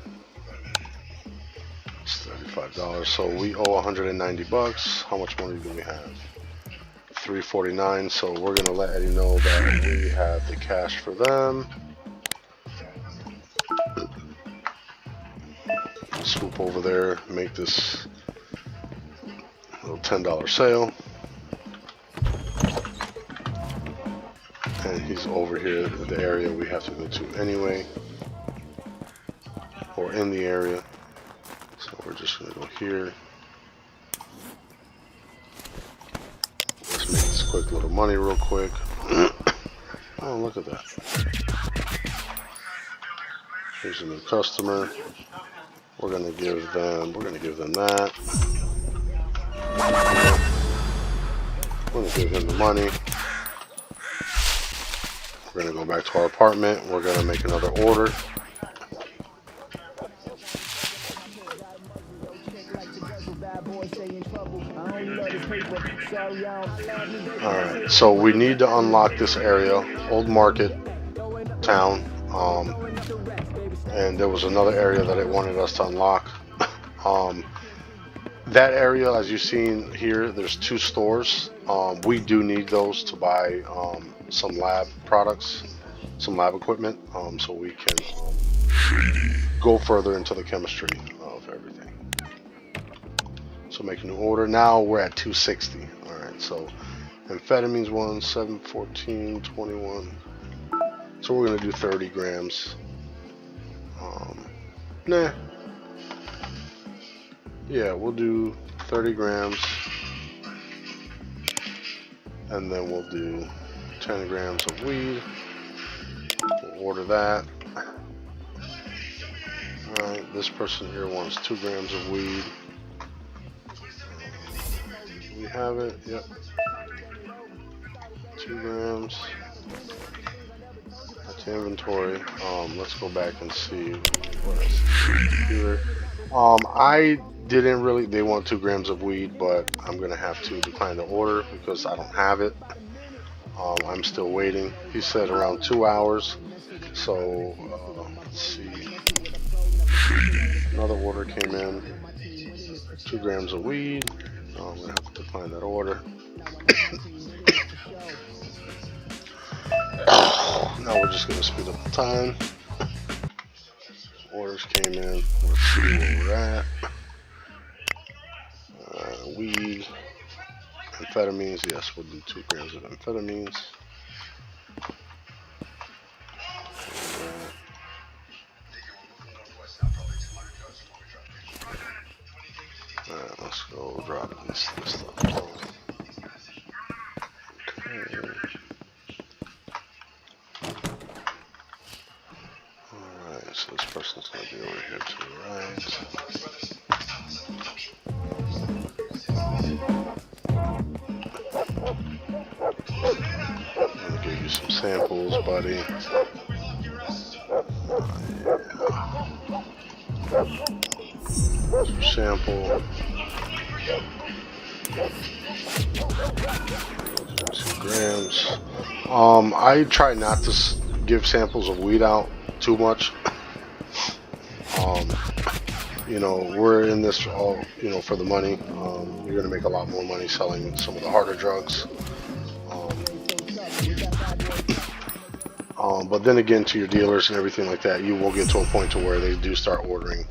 It's $35. So we owe 190 bucks. How much money do we have? 349. So we're gonna let Eddie know that we have the cash for them. Swoop over there, make this little $10 sale. And he's over here in the area we have to go to anyway, or in the area. So we're just gonna go here. Let's make this quick little money real quick. Oh, look at that. Here's a new customer. We're gonna give them that. We're gonna give him the money. We're gonna go back to our apartment. We're gonna make another order. Alright, so we need to unlock this area, Old Market Town. And there was another area that it wanted us to unlock. That area, as you've seen here, there's 2 stores. We do need those to buy some lab products, some lab equipment, so we can go further into the chemistry of everything. So make a new order. Now we're at 260. All right, so amphetamines 1, 7, 14, 21. So we're gonna do 30 grams. Nah. Yeah, we'll do 30 grams. And then we'll do 10 grams of weed. We'll order that. Alright, this person here wants 2 grams of weed. We have it, yep. 2 grams. That's the inventory. Let's go back and see what else is here. I didn't really, they want 2 grams of weed, but I'm gonna have to decline the order because I don't have it. I'm still waiting. He said around 2 hours. So let's see. Another order came in. 2 grams of weed. I'm gonna have to decline that order. Now we're just gonna speed up the time. Orders came in. Let's see where we're at. Weed, amphetamines. Yes, we'll do 2 grams of amphetamines. Alright, let's go drop this stuff down. Okay. Alright, so this person's gonna be over here to the right. buddy. Sample. 2 grams. I try not to give samples of weed out too much. You know, we're in this all, you know, for the money. You're gonna make a lot more money selling some of the harder drugs. But then again, to your dealers and everything like that, you will get to a point to where they do start ordering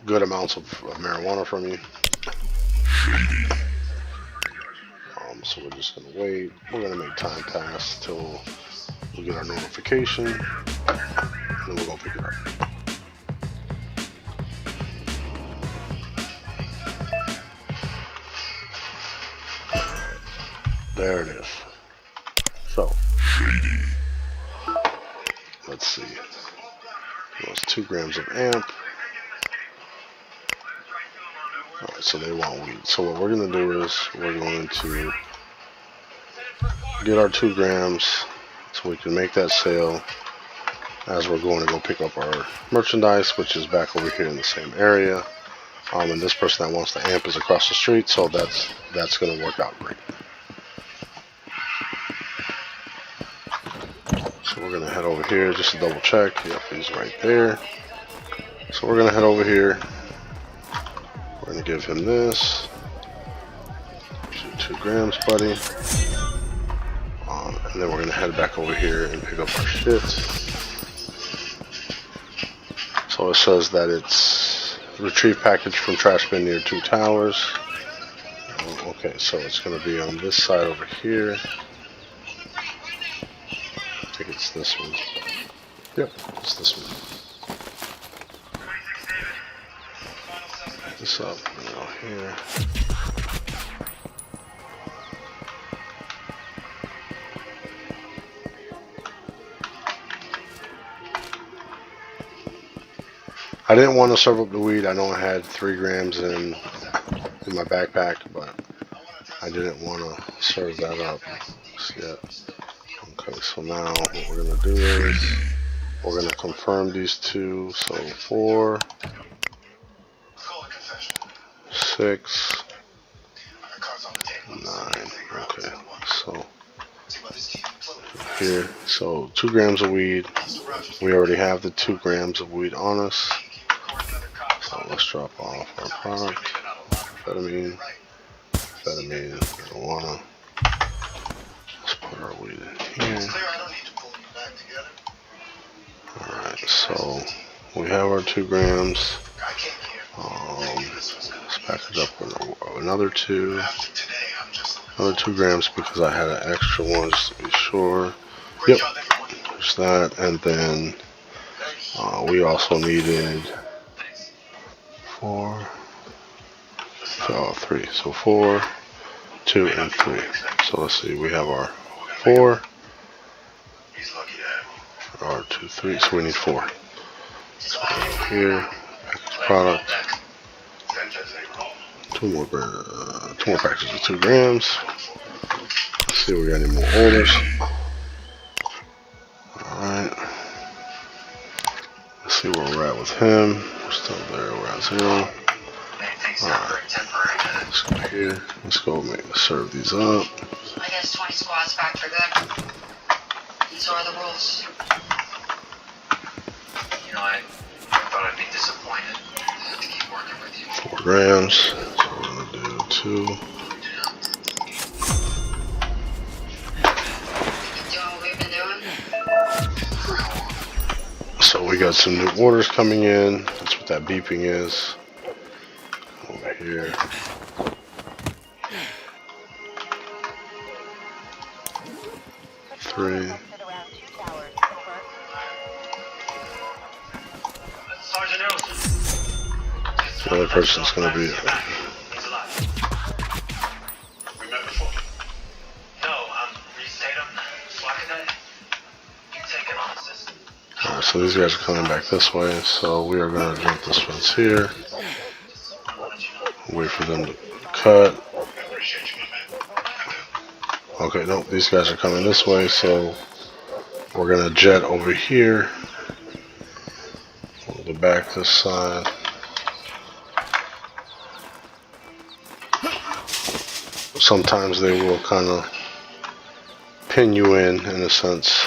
good amounts of marijuana from you. So we're just gonna wait. We're gonna make time pass till we get our notification, and then we'll go pick it up. There it is. So, let's see. That's 2 grams of amp. Alright, so they want weed. So what we're going to do is we're going to get our 2 grams so we can make that sale as we're going to go pick up our merchandise, which is back over here in the same area. And this person that wants the amp is across the street, so that's going to work out great. So we're going to head over here just to double check. Yep, he's right there. So we're going to head over here. We're going to give him this. 2 grams, buddy. And then we're going to head back over here and pick up our shit. So it says that it's retrieve package from trash bin near 2 towers. Okay, so it's going to be on this side over here. I think it's this one. Yep, it's this one. Pick this up, and go here. I didn't want to serve up the weed. I know I had 3 grams in my backpack, but I didn't want to serve that up yet. Okay, so now what we're going to do is we're going to confirm these 2. So 4, 6, 9. Okay, so here, so 2 grams of weed. We already have the 2 grams of weed on us. So let's drop off our product. Amphetamine, marijuana. Let's put our weed in here. Alright, so we have our 2 grams. Let's package up with another 2. Another 2 grams because I had an extra one just to be sure. Yep, there's that. And then we also needed 3. So 4, 2, and 3. So let's see, we have our 4, our 2, 3. So we need 4. So here, package product. 2 more packages of 2 grams. Let's see if we got any more orders. Alright. Let's see where we're at with him. We're still there. We're at 0. Alright. Let's go here. Let's go serve these up. I guess 20 squads back for good. These are the rules. You know, I thought I'd be disappointed to keep working with you. 4 grams. So we're gonna do 2. Doing what we've been doing? So we got some new orders coming in. That's what that beeping is. Over here. Three. The other person's gonna be. Alright, so these guys are coming back this way, so we are gonna jump this fence here. Wait for them to cut. Okay, no, these guys are coming this way, so we're gonna jet over here. We'll go back this side. Sometimes they will kind of pin you in a sense.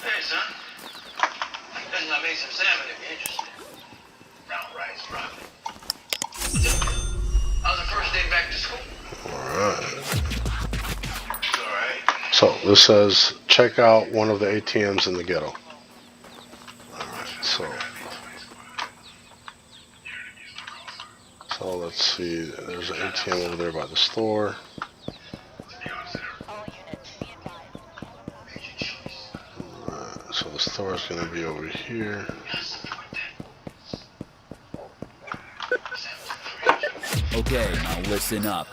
Hey, son. Listen, I made some salmon if you're interested. Brown rice, broccoli. How's the first day back to school? It's alright. So this says check out one of the ATMs in the ghetto. So let's see. There's an ATM over there by the store. So the store is going to be over here. Okay, now listen up.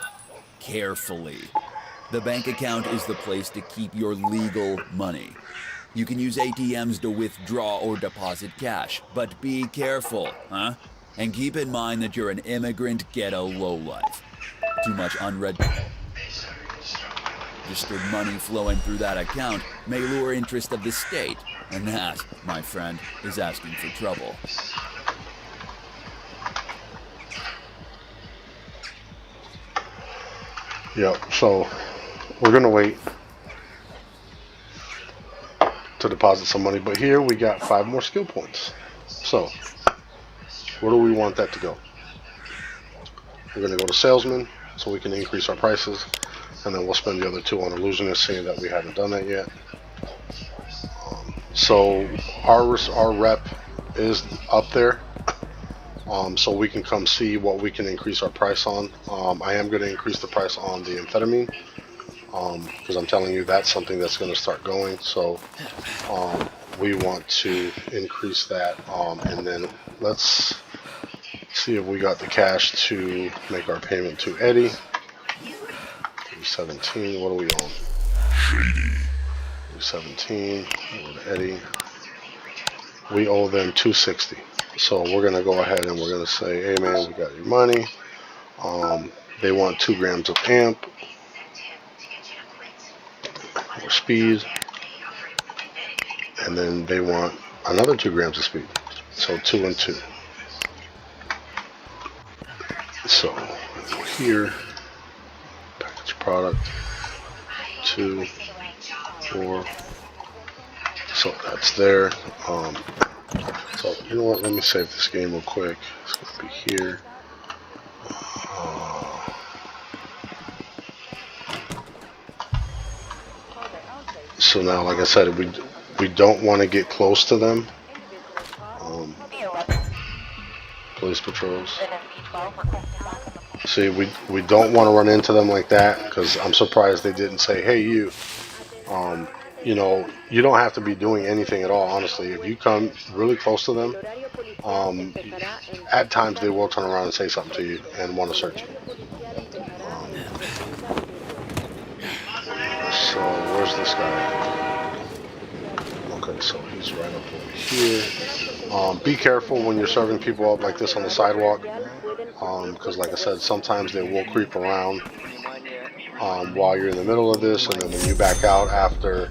Carefully. The bank account is the place to keep your legal money. You can use ATMs to withdraw or deposit cash, but be careful, huh? And keep in mind that you're an immigrant ghetto lowlife. Too much unregistered money flowing through that account may lure interest of the state, and that, my friend, is asking for trouble. Yep, so we're gonna wait to deposit some money, but here we got 5 more skill points. So where do we want that to go? We're gonna go to salesman so we can increase our prices, and then we'll spend the other 2 on illusionist, seeing that we haven't done that yet. So our rep is up there, so we can come see what we can increase our price on. I am going to increase the price on the amphetamine, because I'm telling you that's something that's going to start going. So we want to increase that, and then let's see if we got the cash to make our payment to Eddie. 317. What do we own? 317. Go to Eddie. We owe them 260. So we're gonna go ahead and we're gonna say, hey man, we got your money. They want 2 grams of amp or speed, and then they want another 2 grams of speed. So 2 and 2. So here, package product 2, 4. So that's there. So you know what? Let me save this game real quick. It's gonna be here. So now, like I said, we don't want to get close to them. Police patrols. See, we don't want to run into them like that, because I'm surprised they didn't say, hey, you. You know, you don't have to be doing anything at all, honestly. If you come really close to them, at times they will turn around and say something to you and want to search you. So where's this guy? Okay, so he's right up over here. Be careful when you're serving people up like this on the sidewalk, because like I said, sometimes they will creep around while you're in the middle of this, and then when you back out after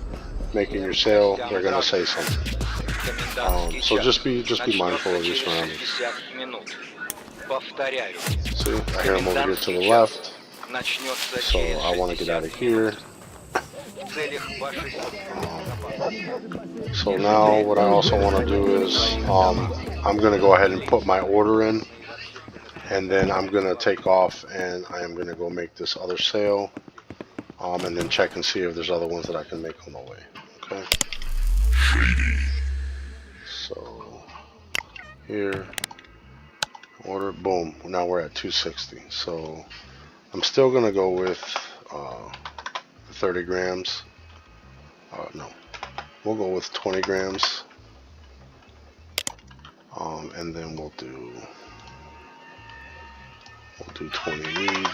making your sale, they're gonna say something. So just be mindful of your surroundings. See, I hear him over here to the left, so I want to get out of here. So now what I also want to do is I'm going to go ahead and put my order in, and then I'm going to take off and I am going to go make this other sale, and then check and see if there's other ones that I can make on the way. Okay. So here, order, boom, now we're at 260. So I'm still going to go with 30 grams. No, we'll go with 20 grams. And then we'll do 20 weed.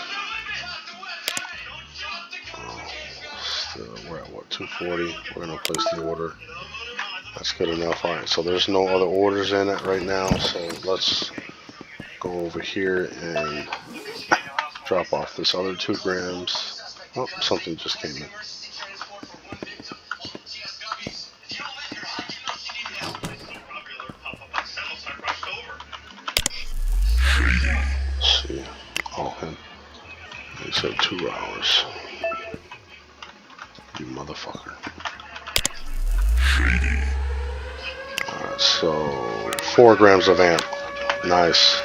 Still, we're at what, 240. We're gonna place the order. That's good enough. All right, so there's no other orders in it right now, so let's go over here and drop off this other 2 grams. Oh, something just came in. Let's see. Oh, him. He said 2 hours. You motherfucker. Alright, so 4 grams of amp. Nice.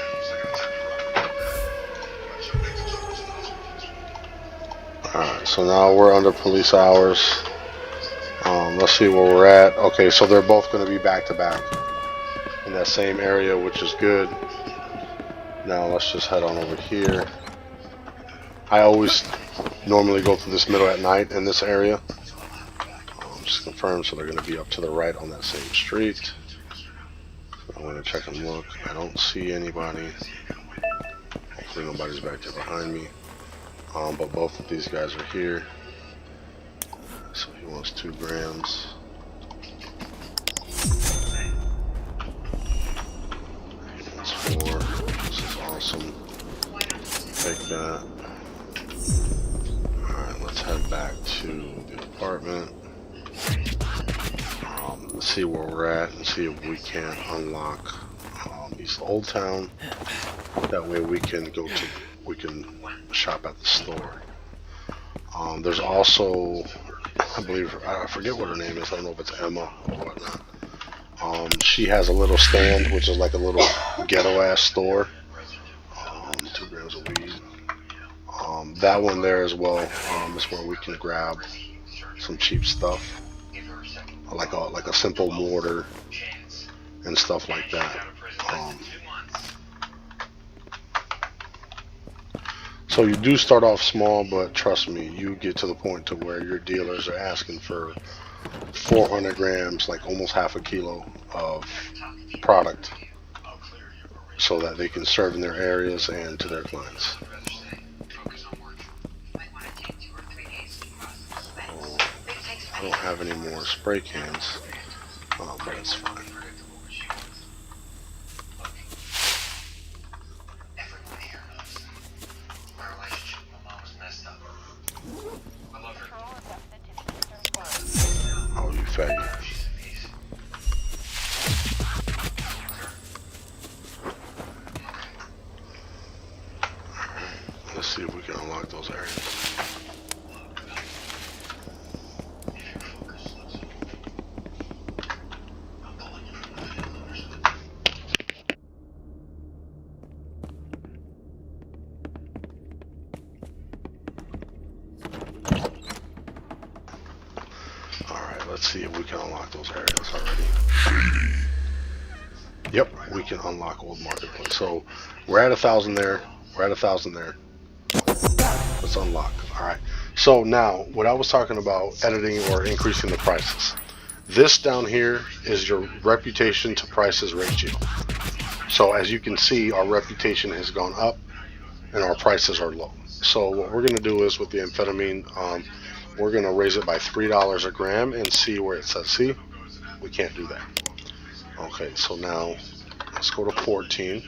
Alright, so now we're under police hours. Let's see where we're at. Okay, so they're both going to be back to back in that same area, which is good. Now let's just head on over here. I always normally go through this middle at night in this area. Just confirm, so they're going to be up to the right on that same street. I'm going to check and look. I don't see anybody. Hopefully nobody's back there behind me. But both of these guys are here. So he wants 2 grams. He wants 4. This is awesome. Take that. Alright, let's head back to the apartment. Let's see where we're at and see if we can unlock East Old Town. That way we can shop at the store. There's also, I believe, I forget what her name is. I don't know if it's Emma or whatnot. She has a little stand, which is like a little ghetto ass store. 2 grams of weed. That one there as well is where we can grab some cheap stuff, like a simple mortar and stuff like that. So you do start off small, but trust me, you get to the point to where your dealers are asking for 400 grams, like almost half a kilo of product, so that they can serve in their areas and to their clients. I don't have any more spray cans, but it's fine. Oh, you faggot. Let's see if we can unlock those areas. Let's see if we can unlock those areas already. Yep, we can unlock Old Marketplace. So we're at 1,000 there. We're at 1,000 there. Let's unlock. Alright. So now, what I was talking about, editing or increasing the prices. This down here is your reputation to prices ratio. So as you can see, our reputation has gone up and our prices are low. So what we're going to do is with the amphetamine, we're going to raise it by $3 a gram and see where it says. See, we can't do that. Okay, so now let's go to 14.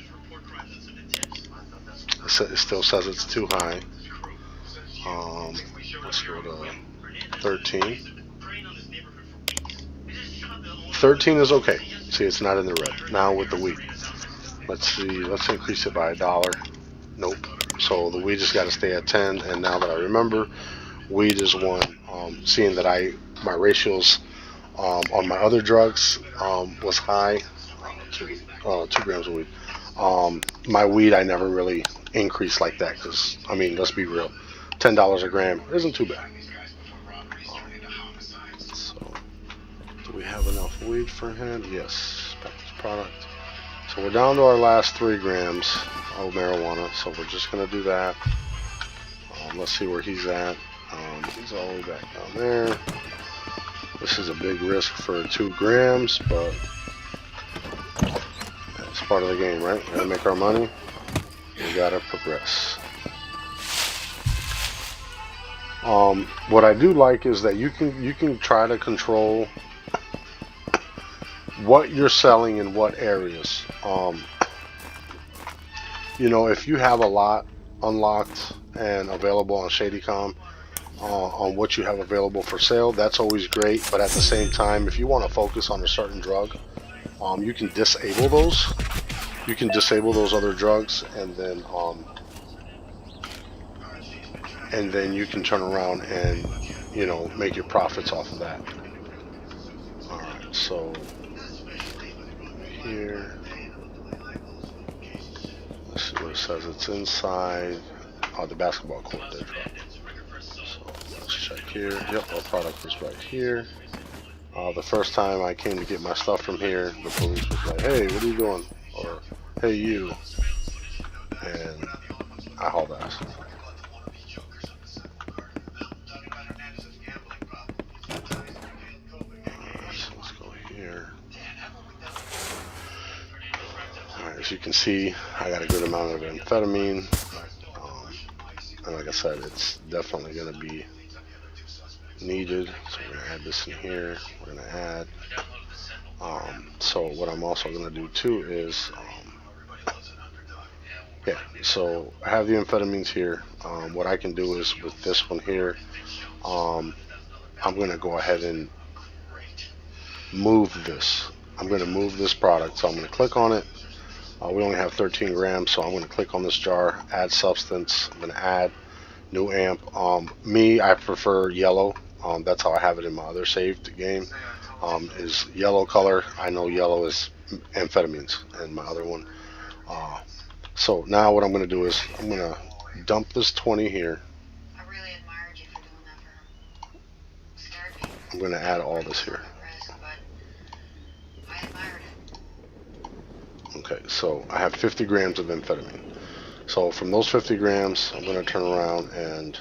It still says it's too high. Let's go to 13. 13 is okay. See, it's not in the red. Now with the weed. Let's see, let's increase it by $1. Nope. So the weed just got to stay at 10, and now that I remember, weed is 1. Seeing that my ratios on my other drugs was high, 2 grams of weed. My weed I never really increased like that because, I mean, let's be real, $10 a gram isn't too bad. So, do we have enough weed for him? Yes, packaged product. So we're down to our last 3 grams of marijuana, so we're just going to do that. Let's see where he's at. He's all the way back down there. This is a big risk for 2 grams, but it's part of the game, right? We gotta make our money. We gotta progress. What I do like is that you can try to control what you're selling in what areas. you know, if you have a lot unlocked and available on ShadyCom, on what you have available for sale, that's always great. But at the same time, if you want to focus on a certain drug, you can disable those. You can disable those other drugs, and then you can turn around and, you know, make your profits off of that. All right, so here, let's see what it says. It's inside the basketball court there. So let's check here. Yep, our product is right here. The first time I came to get my stuff from here, the police was like, "Hey, what are you doing?" Or, "Hey, you." And I hauled ass. So let's go here. Alright, as you can see, I got a good amount of amphetamine. And like I said, it's definitely going to be needed. So we're going to add this in here. We're going to add. So what I'm also going to do too is, yeah, so I have the amphetamines here. What I can do is with this one here, I'm going to go ahead and move this. I'm going to move this product. So I'm going to click on it. We only have 13 grams, so I'm going to click on this jar, add substance. I'm going to add new amp. I prefer yellow. That's how I have it in my other saved game. Is yellow color. I know yellow is amphetamines in my other one. So now what I'm going to do is I'm going to dump this 20 here. I really admired you for doing that for him. Scared me. I'm going to add all this here. I admired it. Okay, so I have 50 grams of amphetamine. So from those 50 grams, I'm going to turn around and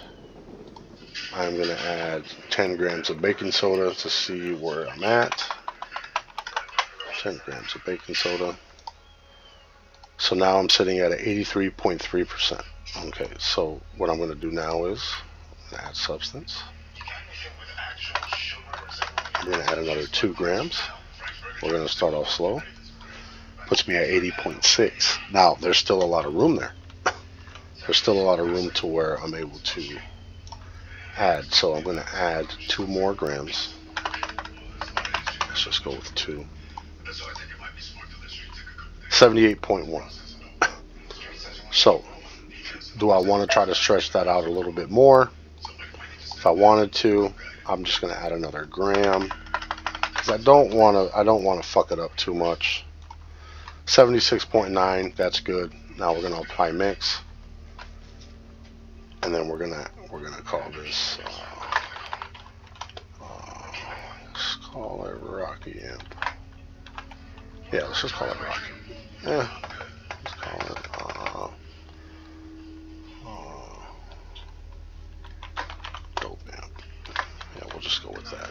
I'm going to add 10 grams of baking soda to see where I'm at. 10 grams of baking soda. So now I'm sitting at 83.3%. Okay, so what I'm going to do now is add substance. I'm going to add another 2 grams. We're going to start off slow. Puts me at 80.6. Now, there's still a lot of room there. There's still a lot of room to where I'm able to add. So I'm going to add 2 more grams. Let's just go with 2. 78.1. So, do I want to try to stretch that out a little bit more? If I wanted to, I'm just going to add another gram. Because I don't want to fuck it up too much. 76.9, that's good. Now we're going to apply mix. And then we're gonna call this let's call it Rocky Amp. Yeah, let's just call it Rocky. Yeah, let's call it Dope Amp. Yeah, we'll just go with that.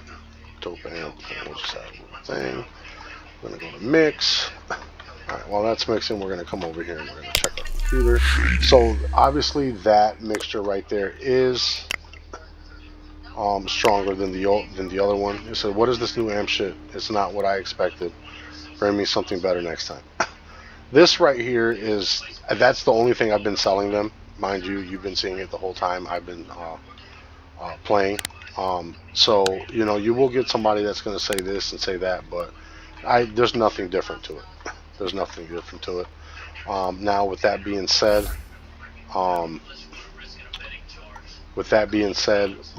Dope Amp, and we'll just add a little thing. We're gonna go to mix. Alright, while that's mixing, we're gonna come over here and we're gonna check our computer. So obviously that mixture right there is stronger than the other one. It said, "What is this new amp shit? It's not what I expected. Bring me something better next time." This right here that's the only thing I've been selling them. Mind you, you've been seeing it the whole time I've been playing. So you know, you will get somebody that's going to say this and say that, but there's nothing different to it. There's nothing different to it. Now, with that being said,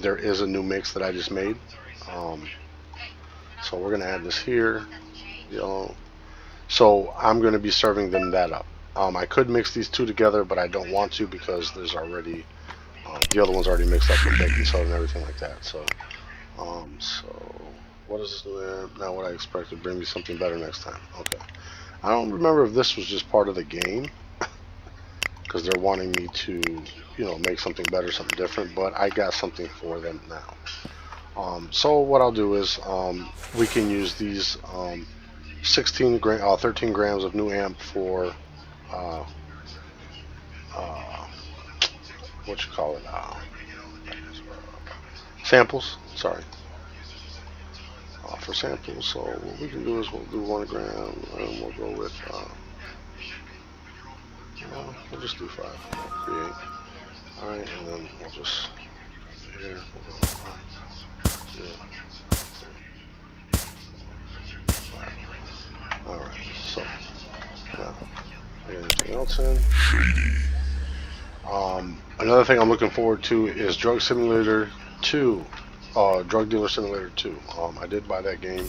there is a new mix that I just made. So we're going to add this here. Yellow. So I'm going to be serving them that up. I could mix these two together, but I don't want to because there's already the other one's already mixed up with baking soda and everything like that. So, what is this new? Now what I expected. Bring me something better next time. Okay. I don't remember if this was just part of the game because they're wanting me to, you know, make something better, something different. But I got something for them now. So what I'll do is we can use these 13 grams of new amp for what you call it, samples. Sorry, for samples. So what we can do is we'll do 1 gram and we'll go with we'll just do 5. Create. Alright, and then we'll just here. We'll go 5. Yeah. Alright, so now anything else in? Another thing I'm looking forward to is Drug Simulator 2. Drug Dealer Simulator 2. I did buy that game.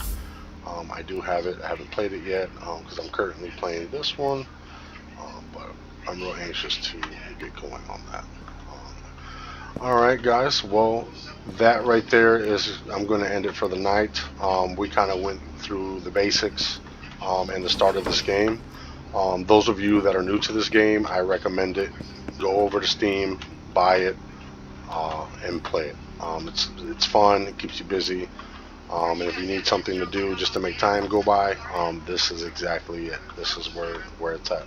I do have it. I haven't played it yet because I'm currently playing this one. But I'm real anxious to get going on that. Alright guys, well that right there is, I'm going to end it for the night. We kind of went through the basics and the start of this game. Those of you that are new to this game, I recommend it. Go over to Steam, buy it, and play it. It's fun, it keeps you busy, and if you need something to do just to make time go by, this is exactly it. This is where it's at.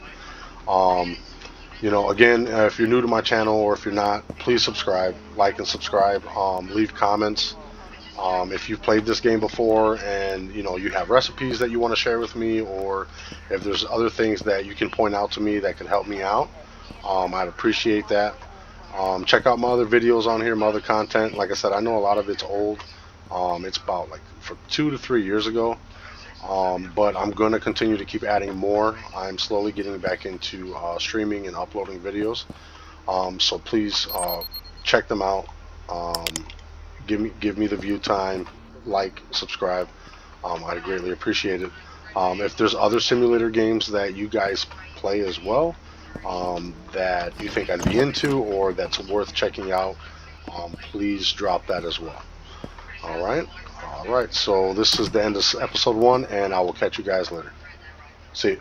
You know, again, if you're new to my channel or if you're not, please subscribe, like and subscribe, leave comments. If you've played this game before and you know you have recipes that you want to share with me, or if there's other things that you can point out to me that could help me out, I'd appreciate that. Check out my other videos on here, my other content. Like I said, I know a lot of it's old. It's about like for 2 to 3 years ago. But I'm going to continue to keep adding more. I'm slowly getting back into streaming and uploading videos. So please check them out. Give me the view time, like, subscribe. I'd greatly appreciate it. If there's other simulator games that you guys play as well, that you think I'd be into or that's worth checking out, please drop that as well. Alright, so this is the end of episode 1, and I will catch you guys later. See you.